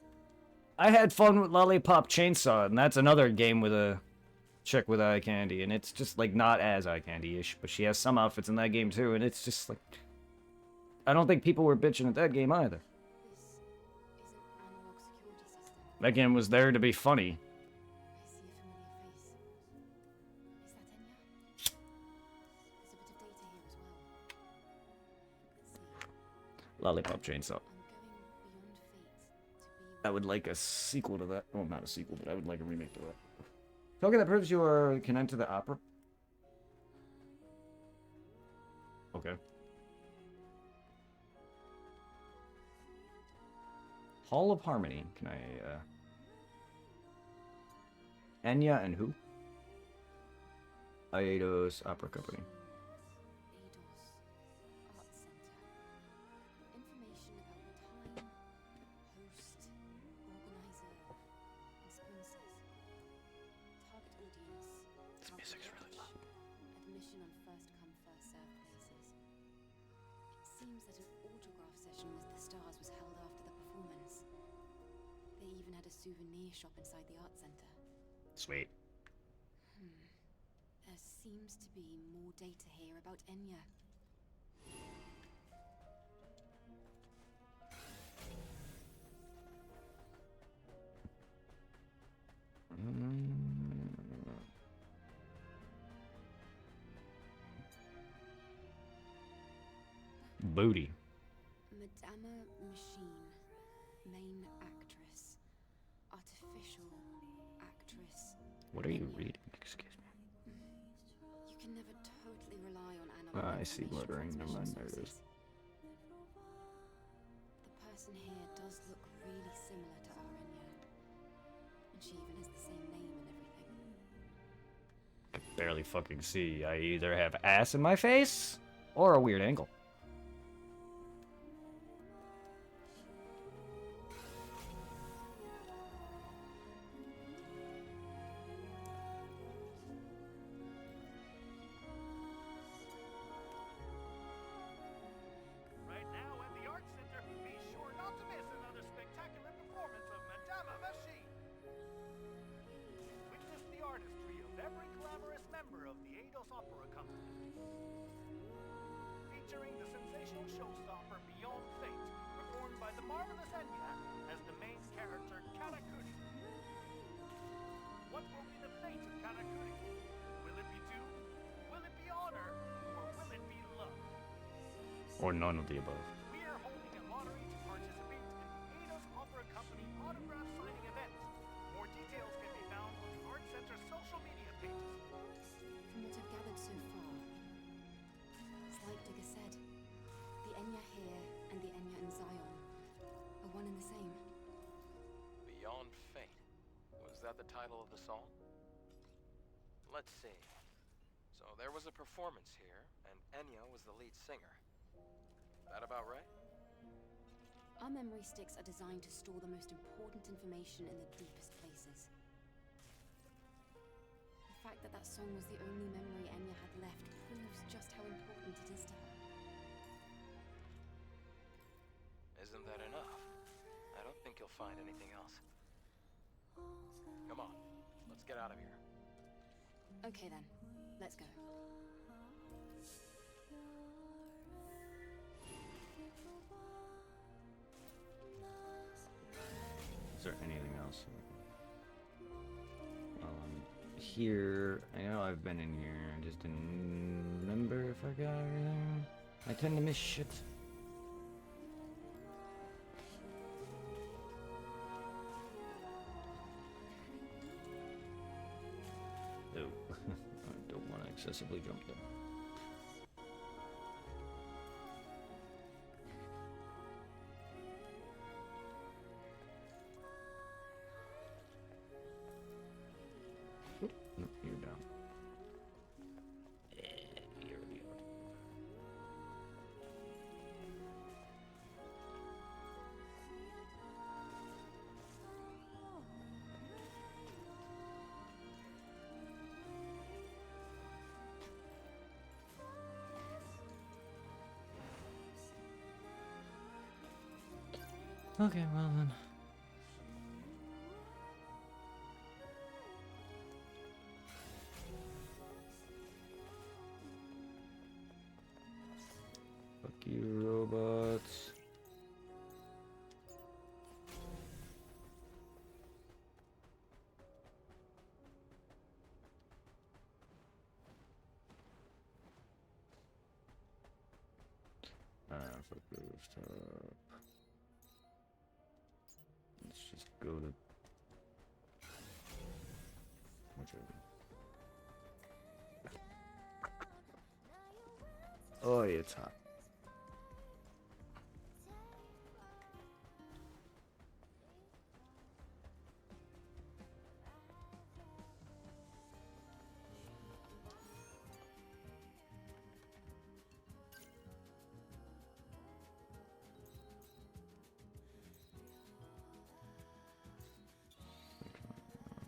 I had fun with Lollipop Chainsaw, and that's another game with a chick with eye candy, and it's just, like, not as eye candy-ish, but she has some outfits in that game, too, and it's just, like, I don't think people were bitching at that game either. This is an analog security system. That game was there to be funny. I see a familiar face. Is that Enya? There's a bit of data here as well. Let's see. Lollipop Chainsaw. I'm going beyond fate to be I would like a sequel to that. Well, not a sequel, but I would like a remake to that. Token that proves you are connected to the opera. Okay. Hall of Harmony. Can I, Enya and who? Eidos Opera Company. Eidos Art Center. Information about time, host, organizer, and sponsors. Target audience. This music's really loud. Admission on first come, first served basis. It seems that an autograph session with the stars was held after the performance. They even had a souvenir shop inside the art center. Sweet. There seems to be more data here about Enya. Booty. Madama Machine, main actress, artificial actress. What are you reading? Excuse me. You can never totally rely on analog I see information lettering. Never transmission mind. There it is. sources. The person here does look really similar to our Enya. And she even has the same name and everything. I can barely fucking see. I either have ass in my face or a weird angle. Right now at the Art Center, be sure not to miss another spectacular performance of Madama Machine. Witness the artistry of every glamorous member of the Eidos Opera Company. Featuring the sensational showstopper Beyond Fate, performed by the marvelous Enya as the main character Karakuri. What will be the fate of Karakuri? Will it be doom? Will it be honor? Or will it be love? Or none of the above. We are holding a lottery to participate in the Eidos Opera Company autograph signing event. More details can be found on the Art Center's social media pages. From what I've gathered so far, it's like Digger said, the Enya here and the Enya in Zion are one and the same. Beyond Fate. Was that the title of the song? Let's see. So there was a performance here, and Enya was the lead singer. That about right? Our memory sticks are designed to store the most important information in the deepest places. The fact that that song was the only memory Enya had left proves just how important it is to her. Isn't that enough? I don't think you'll find anything else. Come on, let's get out of here. Okay then, let's go. there anything else? Here, I know I've been in here. I just didn't remember if I got everything. I tend to miss shit. Oh, I don't want to excessively jump there. No, you're down. You're down. Okay, well then. Fuck you, robots. Fuck the rooftop. Let's just go to whichever. Oh, yeah, it's hot.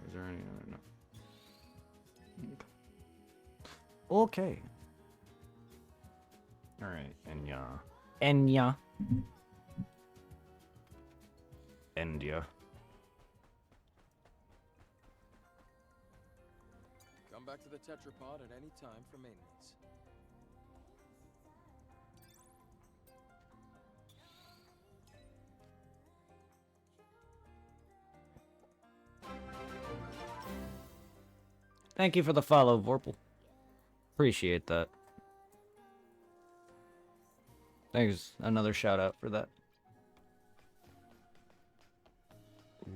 Is there any other? No. Okay. All right, Enya. Endia. Come back to the tetrapod at any time for maintenance. Thank you for the follow, Vorpal. Appreciate that. Thanks. Another shout out for that. I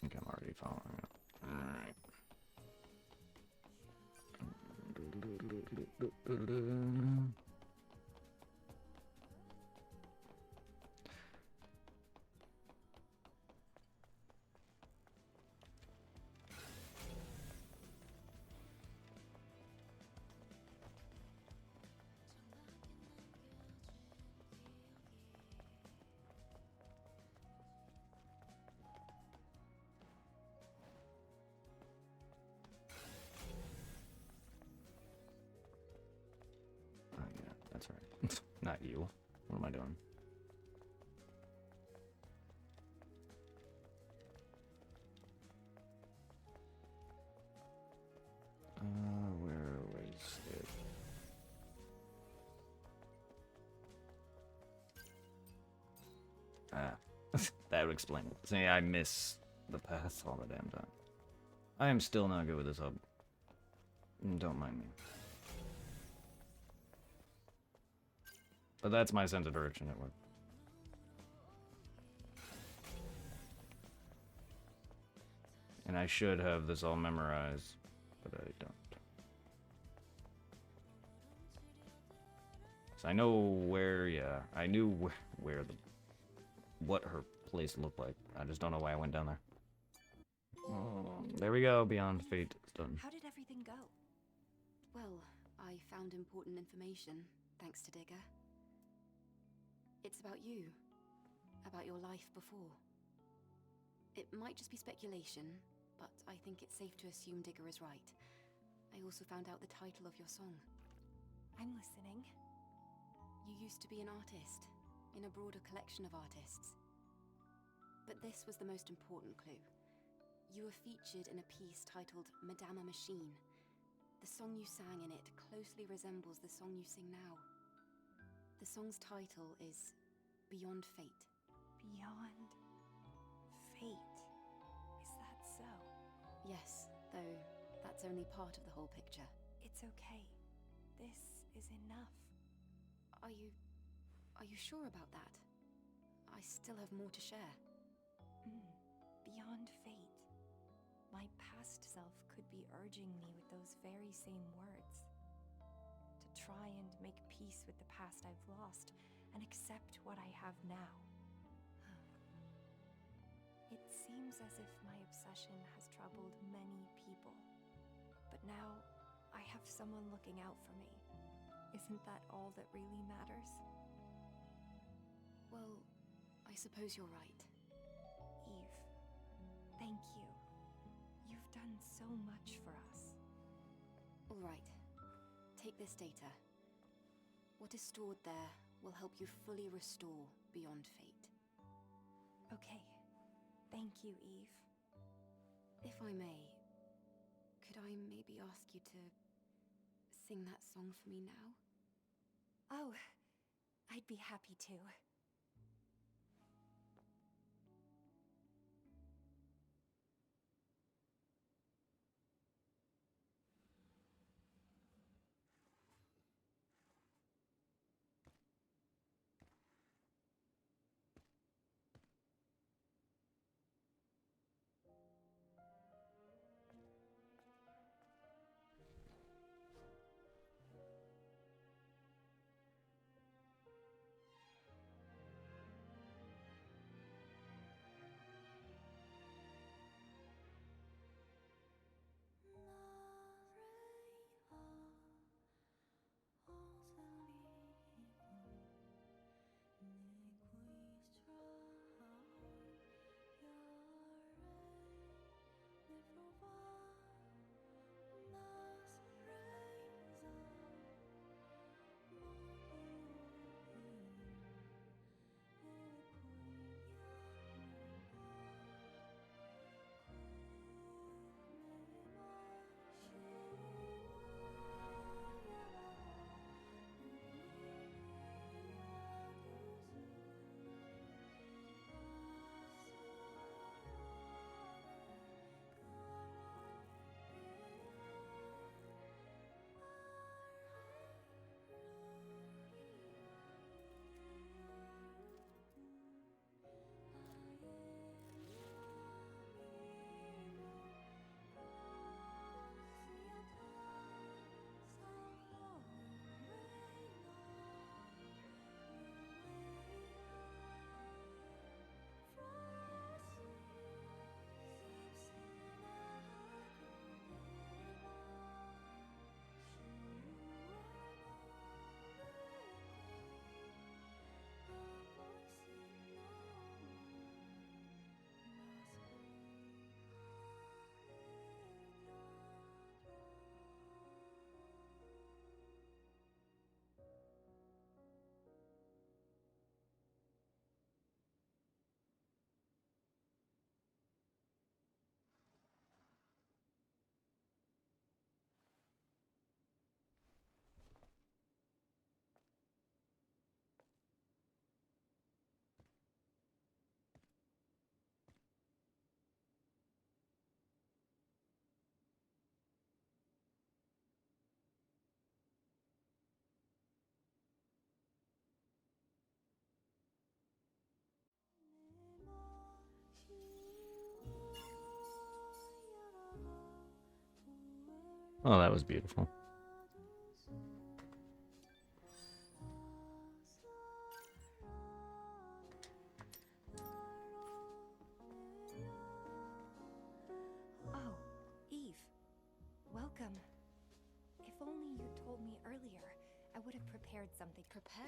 think I'm already following up. Alright. Oh, yeah, that's right. Not you. What am I doing? Where was it? Ah, that would explain it. See, I miss the path all the damn time. I am still not good with this hub. Don't mind me. But that's my sense of direction at work. And I should have this all memorized, but I don't. So I know where, yeah, I knew where what her place looked like. I just don't know why I went down there. Oh, there we go, Beyond Fate. It's done. How did everything go? Well, I found important information, thanks to Digger. It's about you. About your life before. It might just be speculation, but I think it's safe to assume Digger is right. I also found out the title of your song. I'm listening. You used to be an artist, in a broader collection of artists. But this was the most important clue. You were featured in a piece titled Madama Machine. The song you sang in it closely resembles the song you sing now. The song's title is Beyond Fate. Beyond fate. Is that so? Yes, though that's only part of the whole picture. It's okay. This is enough. Are you sure about that? I still have more to share. Beyond fate. My past self could be urging me with those very same words. To try and make peace with the past I've lost and accept what I have now. It seems as if my obsession has troubled many people. But now, I have someone looking out for me. Isn't that all that really matters? Well, I suppose you're right. Eve, thank you. You've done so much for us. All right. Take this data. What is stored there will help you fully restore Beyond Fate. Okay. Thank you, Eve. If I may, could I maybe ask you to sing that song for me now? Oh, I'd be happy to. Oh, that was beautiful. Oh, Eve. Welcome. If only you'd told me earlier, I would have prepared something. Prepare?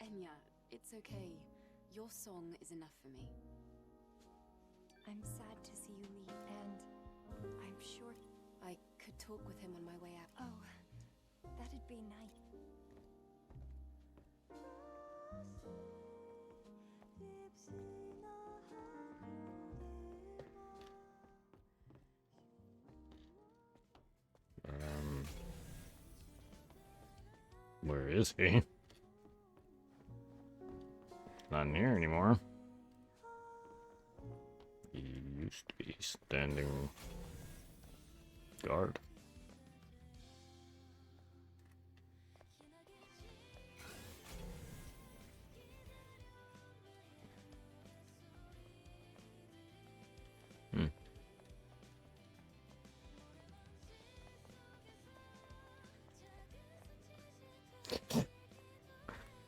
Enya, it's okay. Your song is enough for me. I'm sad to see you leave, and I'm sure I could talk with him on my way out. Oh, that'd be nice. Where is he? Not near anymore. He used to be standing guard.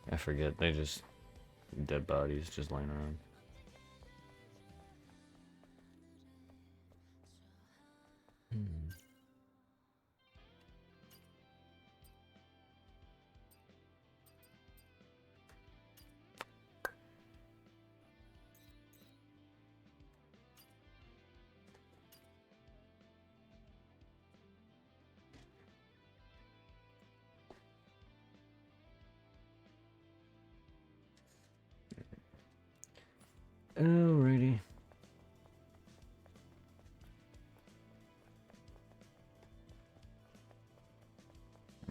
I forget, they just dead bodies just laying around. Alrighty.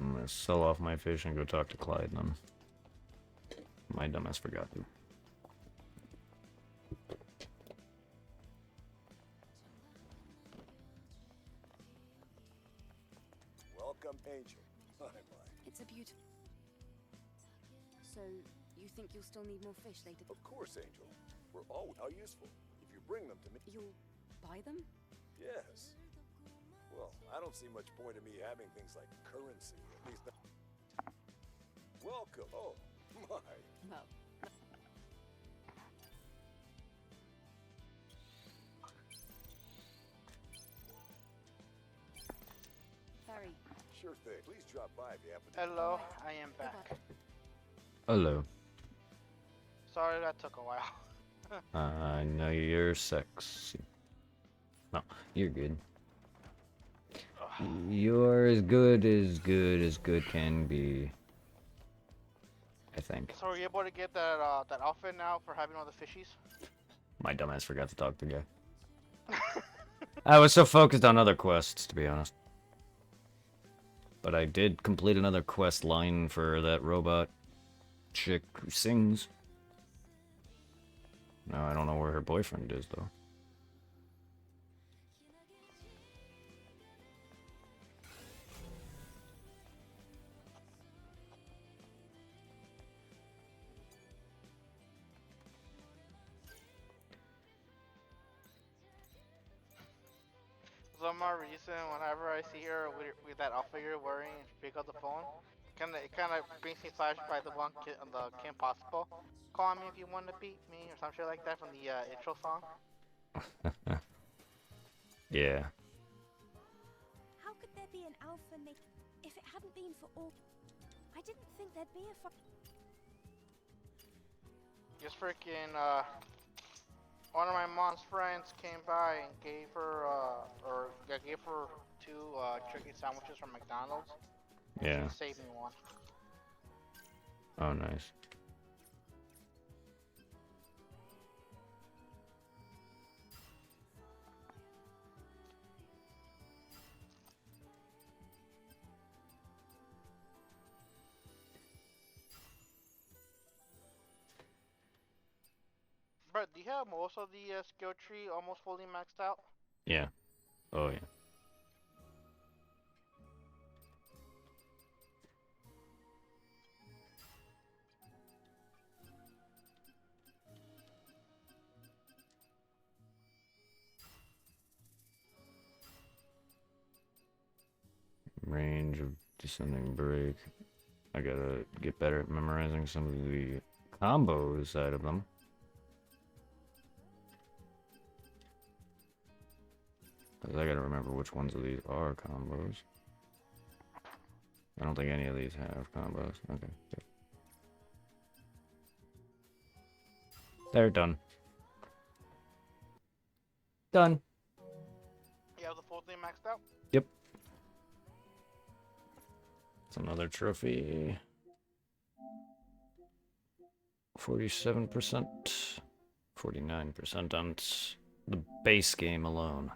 I'm gonna sell off my fish and go talk to Clyde then. My dumbass forgot to. Welcome, Angel. Hi, Mike. It's a beautiful... So, you think you'll still need more fish later? Of course, Angel. We're all how useful. If you bring them to me. You'll buy them? Yes. Well, I don't see much point in me having things like currency. At least not... Welcome. Oh, my. Well... Ferry. Sure thing. Please drop by if you happen to... Hello, I am back. Hello. Sorry that took a while. I know you're sexy. No, you're good. You're as good as good can be. I think. So were you able to get that that outfit now for having all the fishies? My dumbass forgot to talk to the guy. I was so focused on other quests, to be honest. But I did complete another quest line for that robot chick who sings. Now I don't know where her boyfriend is, though. For some odd reason, whenever I see her with that outfit you're wearing and she pick up the phone, it kind of brings me flash by the one the Kim Possible. Call me if you want to beat me or some shit like that from the intro song. Yeah. How could there be an alpha make if it hadn't been for all? I didn't think there'd be a Just freaking one of my mom's friends came by and gave her two chicken sandwiches from McDonald's. And Yeah. she saved me one. Oh, nice. But do you have most of the skill tree almost fully maxed out? Yeah. Oh, yeah. Range of descending break. I gotta get better at memorizing some of the combos side of them. Cause I gotta remember which ones of these are combos. I don't think any of these have combos. Okay. Good. They're done. Done. You have the full thing maxed out? Yep. It's another trophy. 47%. 49% on the base game alone.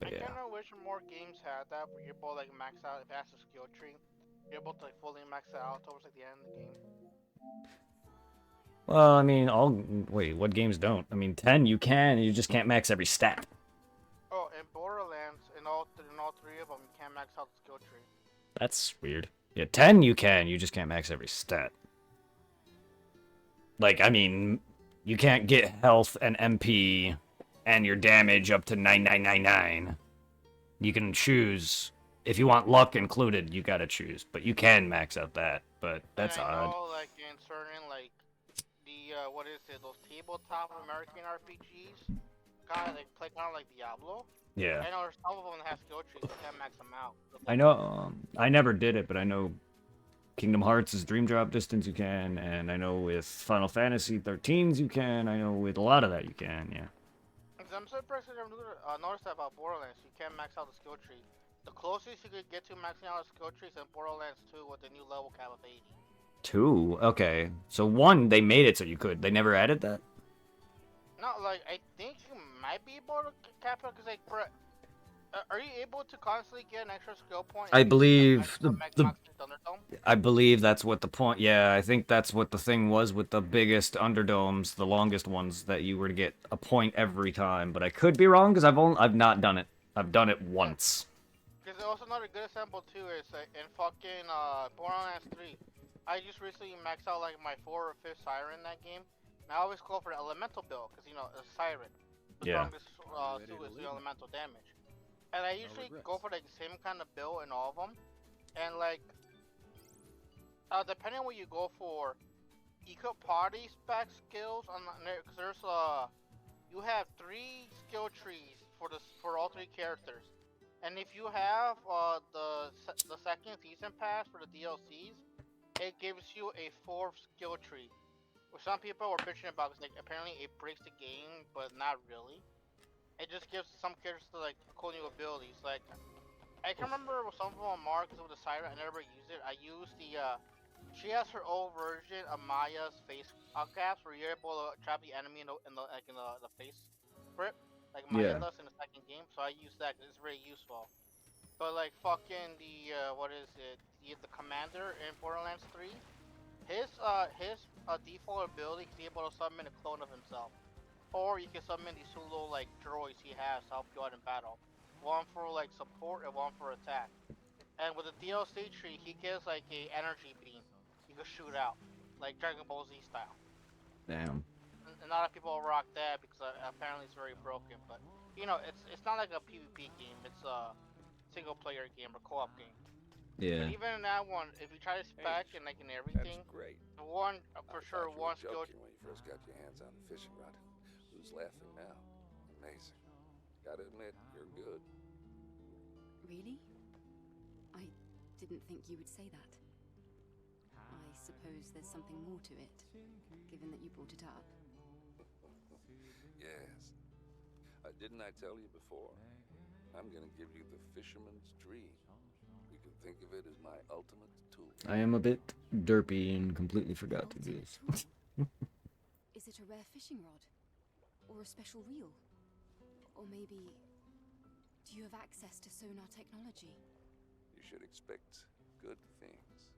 But I yeah. kinda wish more games had that where you're both like maxed out if it has a skill tree. You're able to like fully max it out towards like the end of the game. Well, I mean, wait, what games don't? I mean, 10 you can, you just can't max every stat. Oh, in Borderlands, in all three of them, you can't max out the skill tree. That's weird. Yeah, 10 you can, you just can't max every stat. Like, I mean, you can't get health and MP and your damage up to 9999. You can choose. If you want luck included, you gotta choose. But you can max out that. But that's and I odd. know, like, in certain, like, the, what is it, those tabletop American RPGs, kind of, play kind of like Diablo. Yeah. I know there's some of them that have skill trees, you can't max them out. I know, I never did it, but I know Kingdom Hearts is Dream Drop Distance you can, and I know with Final Fantasy 13s you can, I know with a lot of that you can, yeah. I'm surprised I never noticed that about Borderlands, you can't max out the skill tree. The closest you could get to maxing out a skill tree is in Borderlands 2 with the new level cap of 80. 2? Okay. So 1, they made it so you could. They never added that? No, like, I think you might be able to cap it, because, like, are you able to constantly get an extra skill point? I believe I the believe that's what the point. Yeah, I think that's what the thing was with the biggest Underdomes, the longest ones, that you were to get a point every time. But I could be wrong because I've not done it. I've done it once. Because also another good example too is in fucking Borderlands 3. I just recently maxed out like my 4 or 5th Siren in that game. And I always go for an elemental build because you know a Siren. The strongest suit is the elemental damage. And I usually go for like the same kind of build in all of them. And like, depending on what you go for, you could party spec skills on because there's you have 3 skill trees for all 3 characters. And if you have the second season pass for the DLCs, it gives you a 4th skill tree. Which some people were bitching about because like apparently it breaks the game, but not really. It just gives some characters like cool new abilities. Like I can remember with some of them on Mars because with the Siren, I never used it. I used the she has her own version of Maya's face caps where you're able to trap the enemy in the face grip, like Maya does in the second game. So I use that 'cause it's very useful. But like fucking the what is it? The commander in Borderlands 3, his default ability is able to summon a clone of himself. Or you can summon these 2 little like droids he has to help you out in battle. One for like support and one for attack. And with the DLC tree, he gives like a energy beam you can shoot out, like Dragon Ball Z style. Damn. And a lot of people rock that because apparently it's very broken. But you know, it's not like a PvP game. It's a single player game or co-op game. Yeah. But even in that one, if you try to spec and like in everything, That's great. one for sure one skill. When you first got your hands on the fishing rod. Who's laughing now? Amazing. Gotta admit, you're good. Really? I didn't think you would say that. I suppose there's something more to it, given that you brought it up. Yes. Didn't I tell you before? I'm gonna give you the fisherman's dream. You can think of it as my ultimate tool. I am a bit derpy and completely forgot to do this. Is it a rare fishing rod? Or a special reel? Or maybe... do you have access to sonar technology? You should expect good things.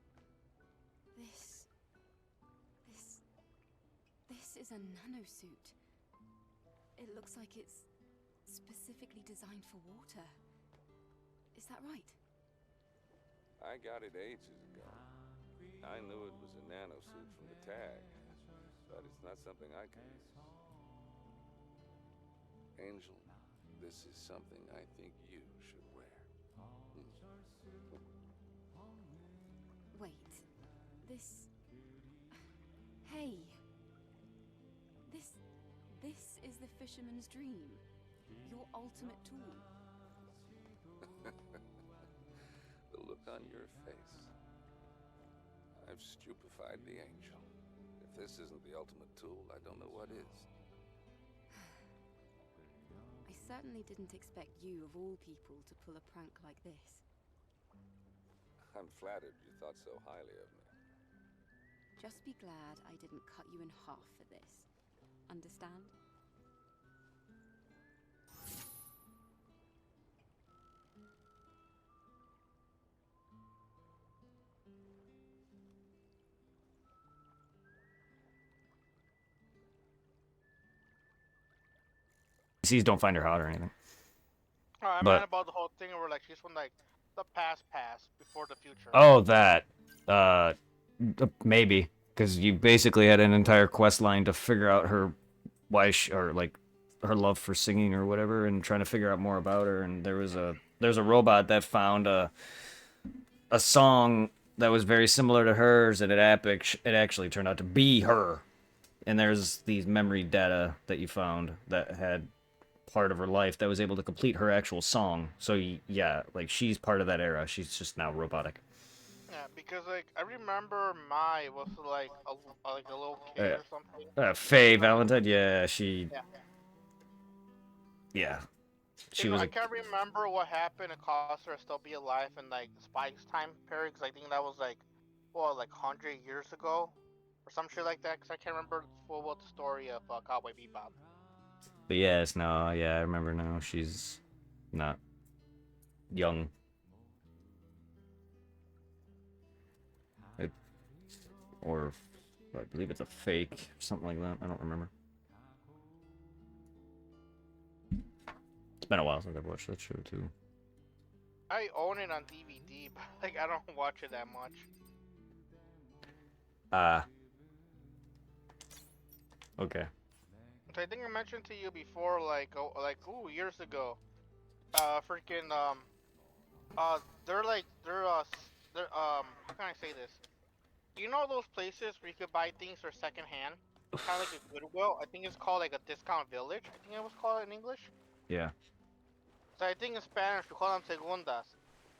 This is a nanosuit. It looks like it's specifically designed for water. Is that right? I got it ages ago. I knew it was a nanosuit from the tag, but it's not something I can use. Angel, this is something I think you should wear. Wait, this... Hey! This is the fisherman's dream. Your ultimate tool. The look on your face. I've stupefied the angel. If this isn't the ultimate tool, I don't know what is. I certainly didn't expect you, of all people, to pull a prank like this. I'm flattered you thought so highly of me. Just be glad I didn't cut you in half for this. Understand? NPCs don't find her hot or anything. Oh, I But- meant about the whole thing where like she's from like the past before the future. Oh, that. Maybe. Because you basically had an entire quest line to figure out her or like her love for singing or whatever, and trying to figure out more about her. And there's a robot that found a song that was very similar to hers, and it actually turned out to be her. And there's these memory data that you found that had part of her life that was able to complete her actual song. So yeah, like she's part of that era. She's just now robotic. Yeah, because like I remember Mai was like a little kid or something. Faye Valentine, yeah, she. Yeah. Yeah. She You know, was. I can't remember what happened to cause her to still be alive in like Spike's time period, because I think that was like, what, like 100 years ago, or some shit like that. Because I can't remember full what the story of Cowboy Bebop. But yes, no, yeah, I remember now. She's not young. Or I believe it's a fake, or something like that. I don't remember. It's been a while since I've watched that show too. I own it on DVD, but like I don't watch it that much. Okay. So I think I mentioned to you before, like years ago, freaking how can I say this? You know those places where you could buy things for secondhand, kind of like a Goodwill. I think it's called like a discount village. I think it was called in English. Yeah. So I think in Spanish we call them segundas.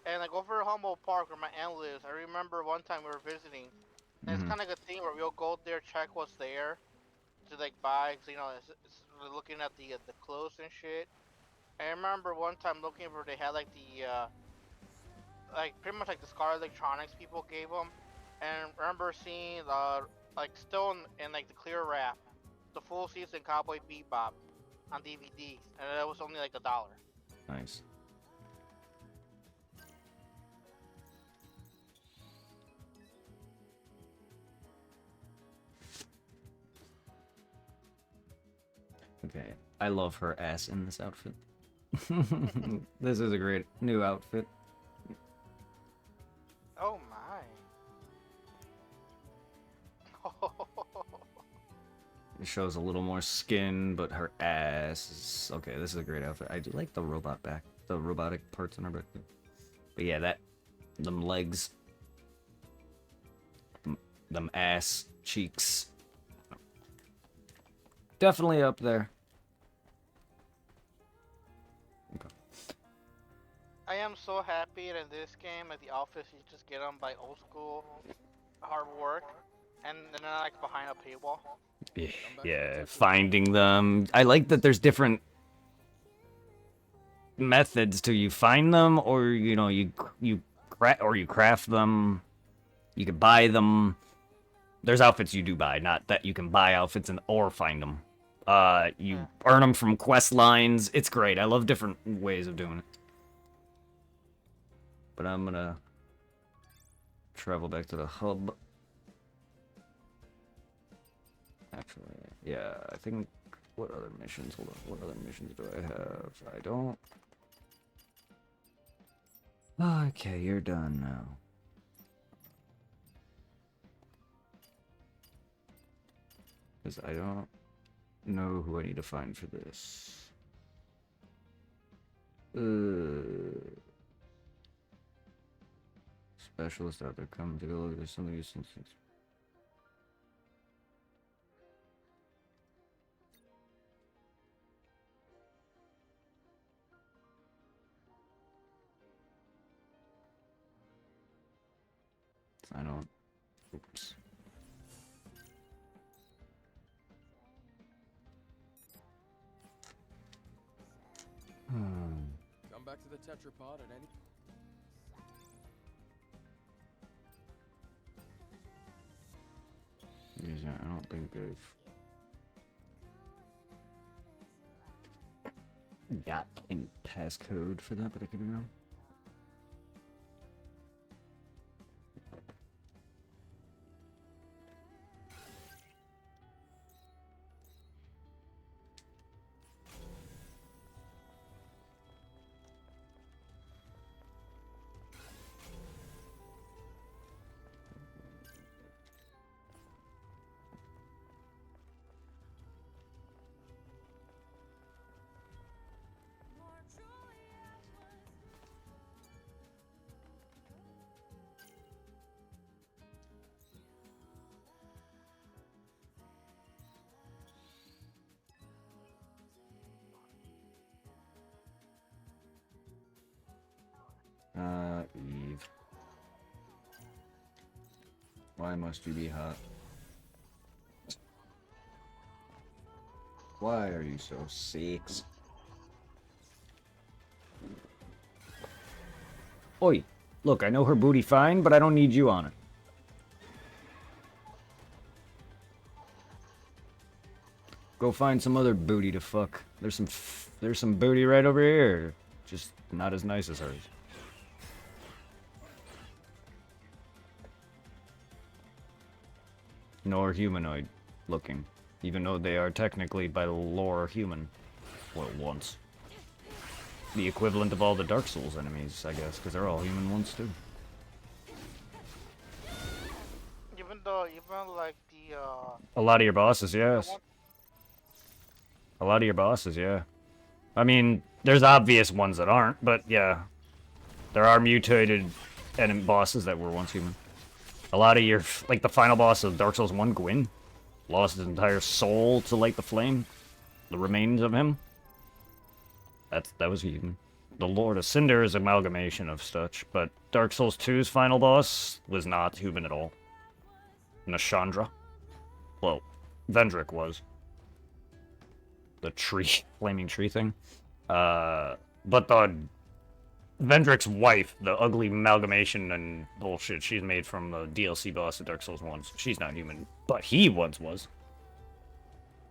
And like over at Humboldt Park where my aunt lives, I remember one time we were visiting. And it's kind of like a thing where we'll go there, check what's there, to like buy. Cause, you know, it's looking at the clothes and shit. I remember one time looking where they had like the like pretty much like the Scar Electronics people gave them. And remember seeing like still in like the clear wrap, the full season Cowboy Bebop on DVD, and it was only like $1. Nice. Okay, I love her ass in this outfit. This is a great new outfit. Oh my. It shows a little more skin, but her ass is... Okay, this is a great outfit. I do like the robotic parts in her back. But yeah, them legs, them ass cheeks, definitely up there. Okay. I am so happy that in this game at the office you just get them by old school hard work, and then like behind a paywall. Yeah, finding them. I like that there's different methods to you find them, or you craft them. You can buy them. There's outfits you do buy, not that you can buy outfits or find them. You earn them from quest lines. It's great. I love different ways of doing it. But I'm gonna travel back to the hub. Actually, yeah, I think... What other missions? Hold on. What other missions do I have? I don't... Okay, you're done now. Because I don't know who I need to find for this. Specialist out there. Come take a look. There's something you sense. I don't... Oops. Come back to the tetrapod at any... Yeah, I don't think I've got any passcode for that, but I could be wrong. Eve. Why must you be hot? Why are you so sex? Oi, look, I know her booty fine, but I don't need you on it. Go find some other booty to fuck. There's some booty right over here. Just not as nice as hers. Nor humanoid looking. Even though they are technically, by the lore, human. Well, once. The equivalent of all the Dark Souls enemies, I guess, because they're all human once, too. Even like the, A lot of your bosses, yes. A lot of your bosses, yeah. I mean, there's obvious ones that aren't, but yeah. There are mutated enemy bosses that were once human. A lot of your, like the final boss of Dark Souls 1, Gwyn, lost his entire soul to light the flame. The remains of him. That was human. The Lord of Cinder is amalgamation of such, but Dark Souls 2's final boss was not human at all. Nashandra. Well, Vendrick was. The tree, flaming tree thing. But the Vendrick's wife, the ugly amalgamation and bullshit she's made from the DLC boss of Dark Souls 1, she's not human. But he once was.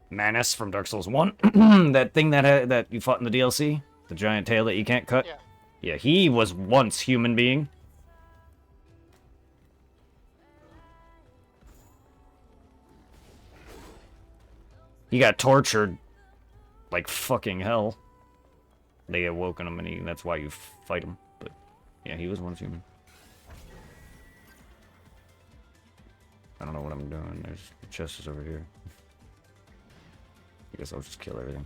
Manus from Dark Souls 1, that thing that you fought in the DLC, the giant tail that you can't cut. yeah. Yeah, he was once human being. He got tortured like fucking hell. They awoken him, and that's why you fight him. But yeah, he was once human. I don't know what I'm doing. There's the chest is over here. I guess I'll just kill everything.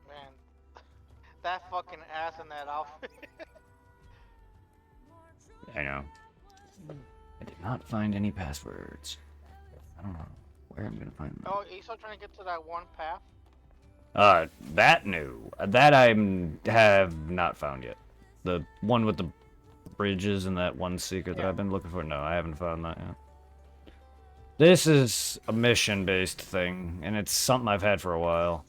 Man, that fucking ass in that outfit. I know. I did not find any passwords. I don't know where I'm gonna find them. Oh, you still trying to get to that one path? That new. That I have not found yet. The one with the bridges and that one secret that I've been looking for. No, I haven't found that yet. This is a mission-based thing, and it's something I've had for a while.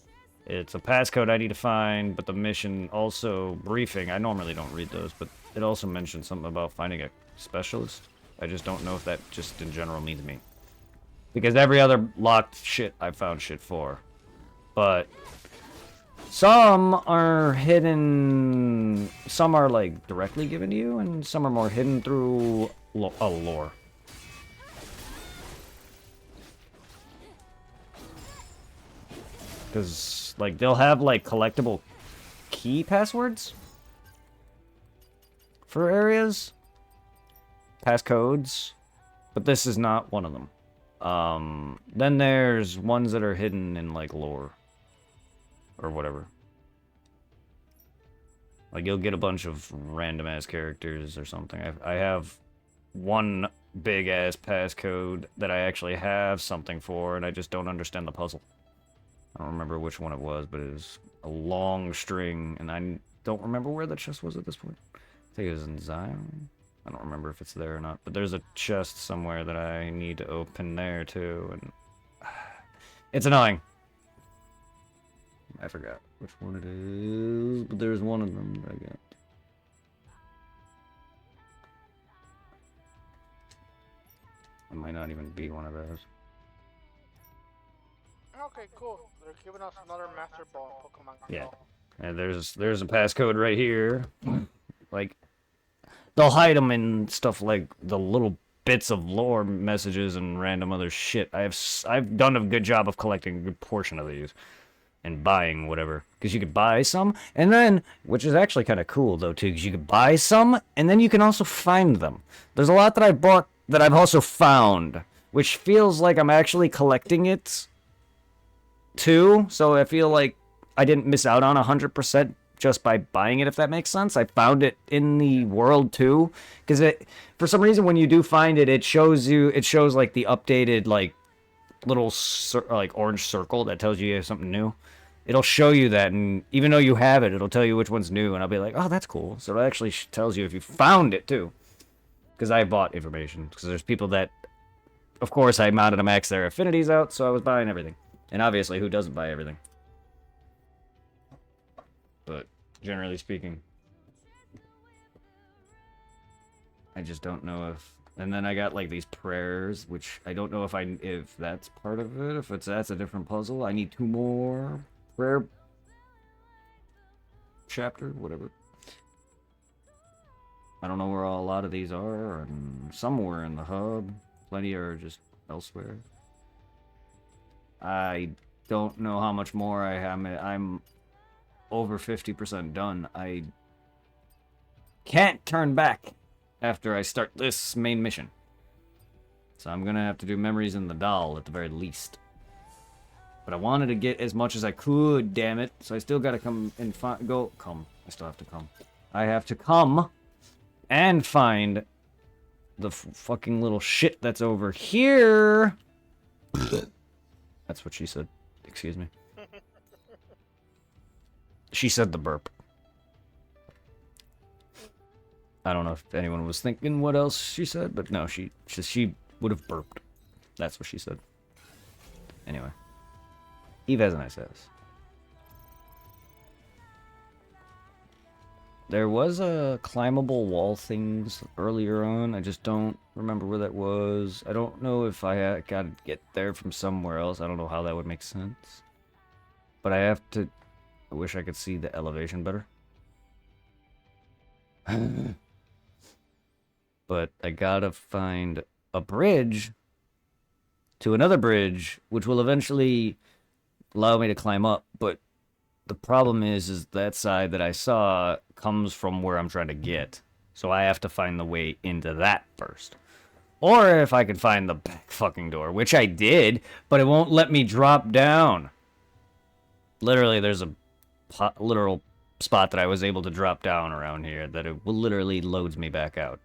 It's a passcode I need to find, but the mission also briefing. I normally don't read those, but it also mentioned something about finding a specialist. I just don't know if that just in general means me. Because every other locked shit I've found shit for. But some are hidden, some are like directly given to you, and some are more hidden through lore. Because, like, they'll have, like, collectible key passwords for areas. Passcodes. But this is not one of them. Then there's ones that are hidden in, like, lore. Or whatever. Like, you'll get a bunch of random-ass characters or something. I have one big-ass passcode that I actually have something for, and I just don't understand the puzzle. I don't remember which one it was, but it was a long string, and I don't remember where the chest was at this point. I think it was in Zion. I don't remember if it's there or not, but there's a chest somewhere that I need to open there, too, and it's annoying. I forgot which one it is, but there's one of them that I got. It might not even be one of those. Okay, cool. They're giving us another Master Ball Pokemon. Yeah. And there's a passcode right here. Like, they'll hide them in stuff like the little bits of lore messages and random other shit. I've done a good job of collecting a good portion of these. and buying whatever. Because you could buy some, and then, which is actually kind of cool though too, because you could buy some, and then you can also find them. There's a lot that I bought that I've also found, which feels like I'm actually collecting it too. So I feel like I didn't miss out on 100% just by buying it, if that makes sense. I found it in the world too, because it, for some reason, when you do find it, it shows like the updated like little like orange circle that tells you have something new. It'll show you that, and even though you have it, it'll tell you which one's new, and I'll be like, oh, that's cool. So it actually tells you if you found it too, because I bought information. Because there's people that, of course, I mounted to max their affinities out, so I was buying everything. And obviously, who doesn't buy everything? But generally speaking, I just don't know if. And then I got like these prayers, which I don't know if that's part of it. If that's a different puzzle, I need 2 more prayer chapter, whatever. I don't know where a lot of these are, and somewhere in the hub. Plenty are just elsewhere. I don't know how much more I have. I'm over 50% done. I can't turn back after I start this main mission. So I'm gonna have to do memories in the doll at the very least. But I wanted to get as much as I could, damn it. So I still gotta come and come. I still have to come. I have to come and find the fucking little shit that's over here. That's what she said. Excuse me. She said the burp. I don't know if anyone was thinking what else she said, but no, she would have burped. That's what she said. Anyway. Eve has a nice ass. There was a climbable wall things earlier on. I just don't remember where that was. I don't know if I got to get there from somewhere else. I don't know how that would make sense. But I have to... I wish I could see the elevation better. But I gotta find a bridge to another bridge, which will eventually allow me to climb up. But the problem is that side that I saw comes from where I'm trying to get. So I have to find the way into that first. Or if I could find the back fucking door, which I did, but it won't let me drop down. Literally, there's a literal spot that I was able to drop down around here that it literally loads me back out.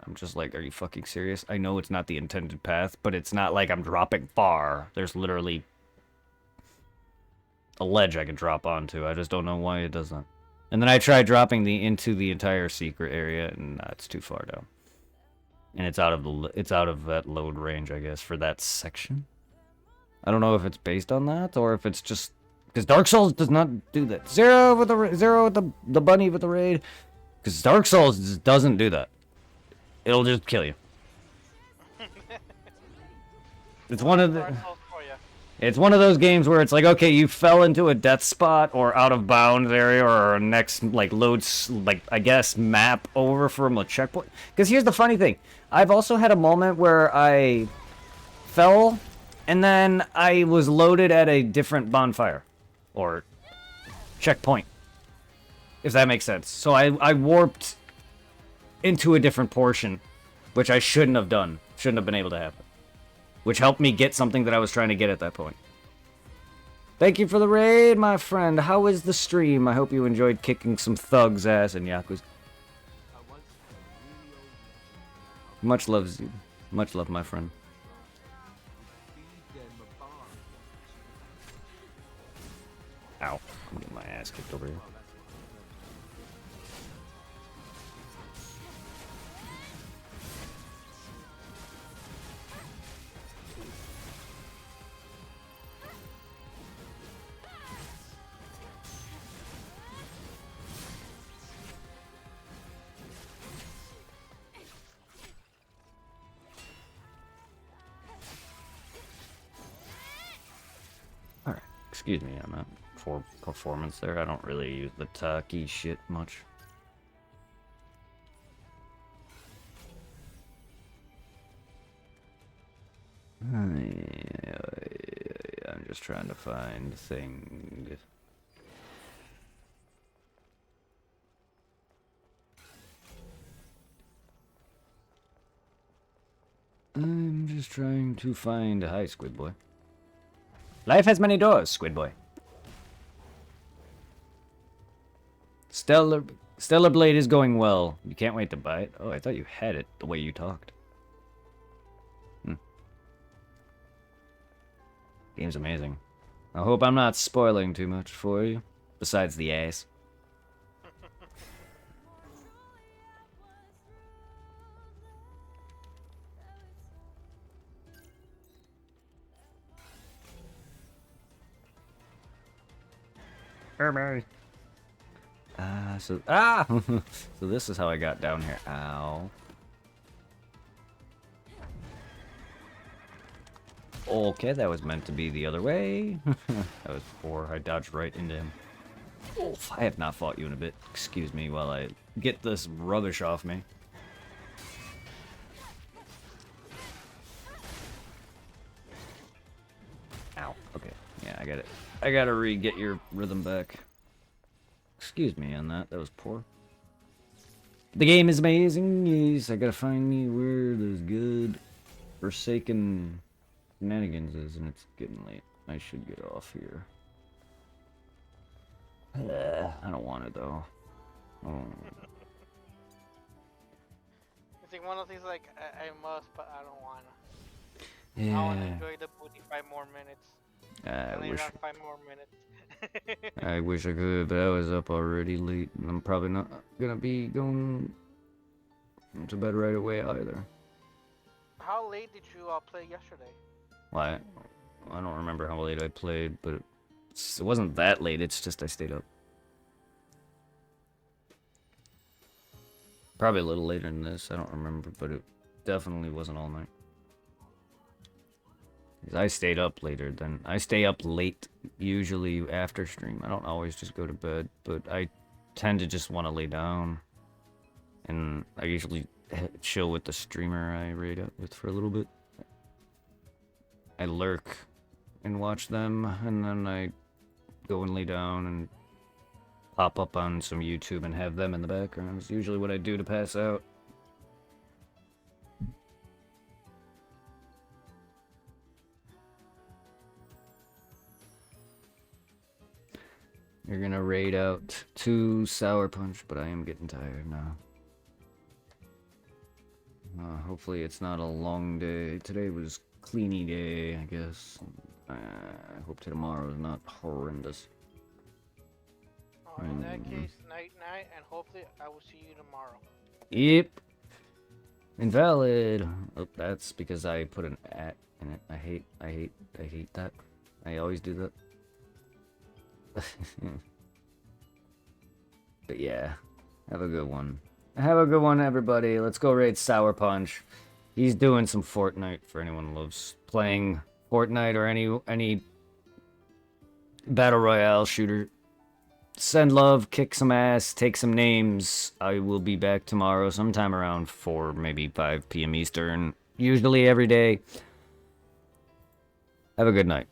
I'm just like, are you fucking serious? I know it's not the intended path, but it's not like I'm dropping far. There's literally a ledge I can drop onto. I just don't know why it does that. And then I tried dropping into the entire secret area, and it's too far down. And it's out of that load range, I guess, for that section. I don't know if it's based on that or if it's just because Dark Souls does not do that. Zero with the bunny with the raid, because Dark Souls doesn't do that. It'll just kill you. It's one of the. It's one of those games where it's like, okay, you fell into a death spot or out of bounds area or a next, like, loads, like, I guess, map over from a checkpoint. Because here's the funny thing. I've also had a moment where I fell and then I was loaded at a different bonfire or checkpoint, if that makes sense. So I warped into a different portion, which I shouldn't have done. Shouldn't have been able to happen. Which helped me get something that I was trying to get at that point. Thank you for the raid, my friend. How is the stream? I hope you enjoyed kicking some thugs' ass in Yakuza. Much love, much love, my friend. Ow. I'm getting my ass kicked over here. Excuse me, I'm at for performance there. I don't really use the talkie shit much. I'm just trying to find things. I'm just trying to find... Hi, Squid Boy. Life has many doors, Squid Boy. Stellar Blade is going well. You can't wait to buy it? Oh, I thought you had it the way you talked. Game's amazing. I hope I'm not spoiling too much for you. Besides the ass. So this is how I got down here. Ow. Okay, that was meant to be the other way. That was poor. I dodged right into him. Oof, I have not fought you in a bit. Excuse me while I get this rubbish off me. Ow. Okay. Yeah, I got it. I gotta get your rhythm back. Excuse me on that. That was poor. The game is amazing. Yes, I gotta find me where there's good Forsaken Shenanigans is, and it's getting late. I should get off here. I don't want it though. Oh. It's like one of these like I must, but I don't wanna. Yeah. I wanna enjoy the booty 5 more minutes. I wish. 5 more minutes. I wish I could, but I was up already late, and I'm probably not gonna be going to bed right away either. How late did you play yesterday? Why? I don't remember how late I played, but it wasn't that late. It's just I stayed up. Probably a little later than this. I don't remember, but it definitely wasn't all night. 'Cause I stayed up later than... I stay up late, usually after stream. I don't always just go to bed, but I tend to just want to lay down. And I usually chill with the streamer I raid up with for a little bit. I lurk and watch them, and then I go and lay down and pop up on some YouTube and have them in the background. It's usually what I do to pass out. You're gonna raid out 2 Sour Punch, but I am getting tired now. Hopefully it's not a long day. Today was cleany day, I guess. I hope tomorrow is not horrendous. In that case, night, and hopefully I will see you tomorrow. Yep. Invalid. Oh, that's because I put an at in it. I hate that. I always do that. But yeah, have a good one. Have a good one, everybody. Let's go raid Sour Punch. He's doing some Fortnite for anyone who loves playing Fortnite or any battle royale shooter. Send love, kick some ass, take some names. I will be back tomorrow sometime around 4, maybe 5 p.m. Eastern. Usually every day. Have a good night.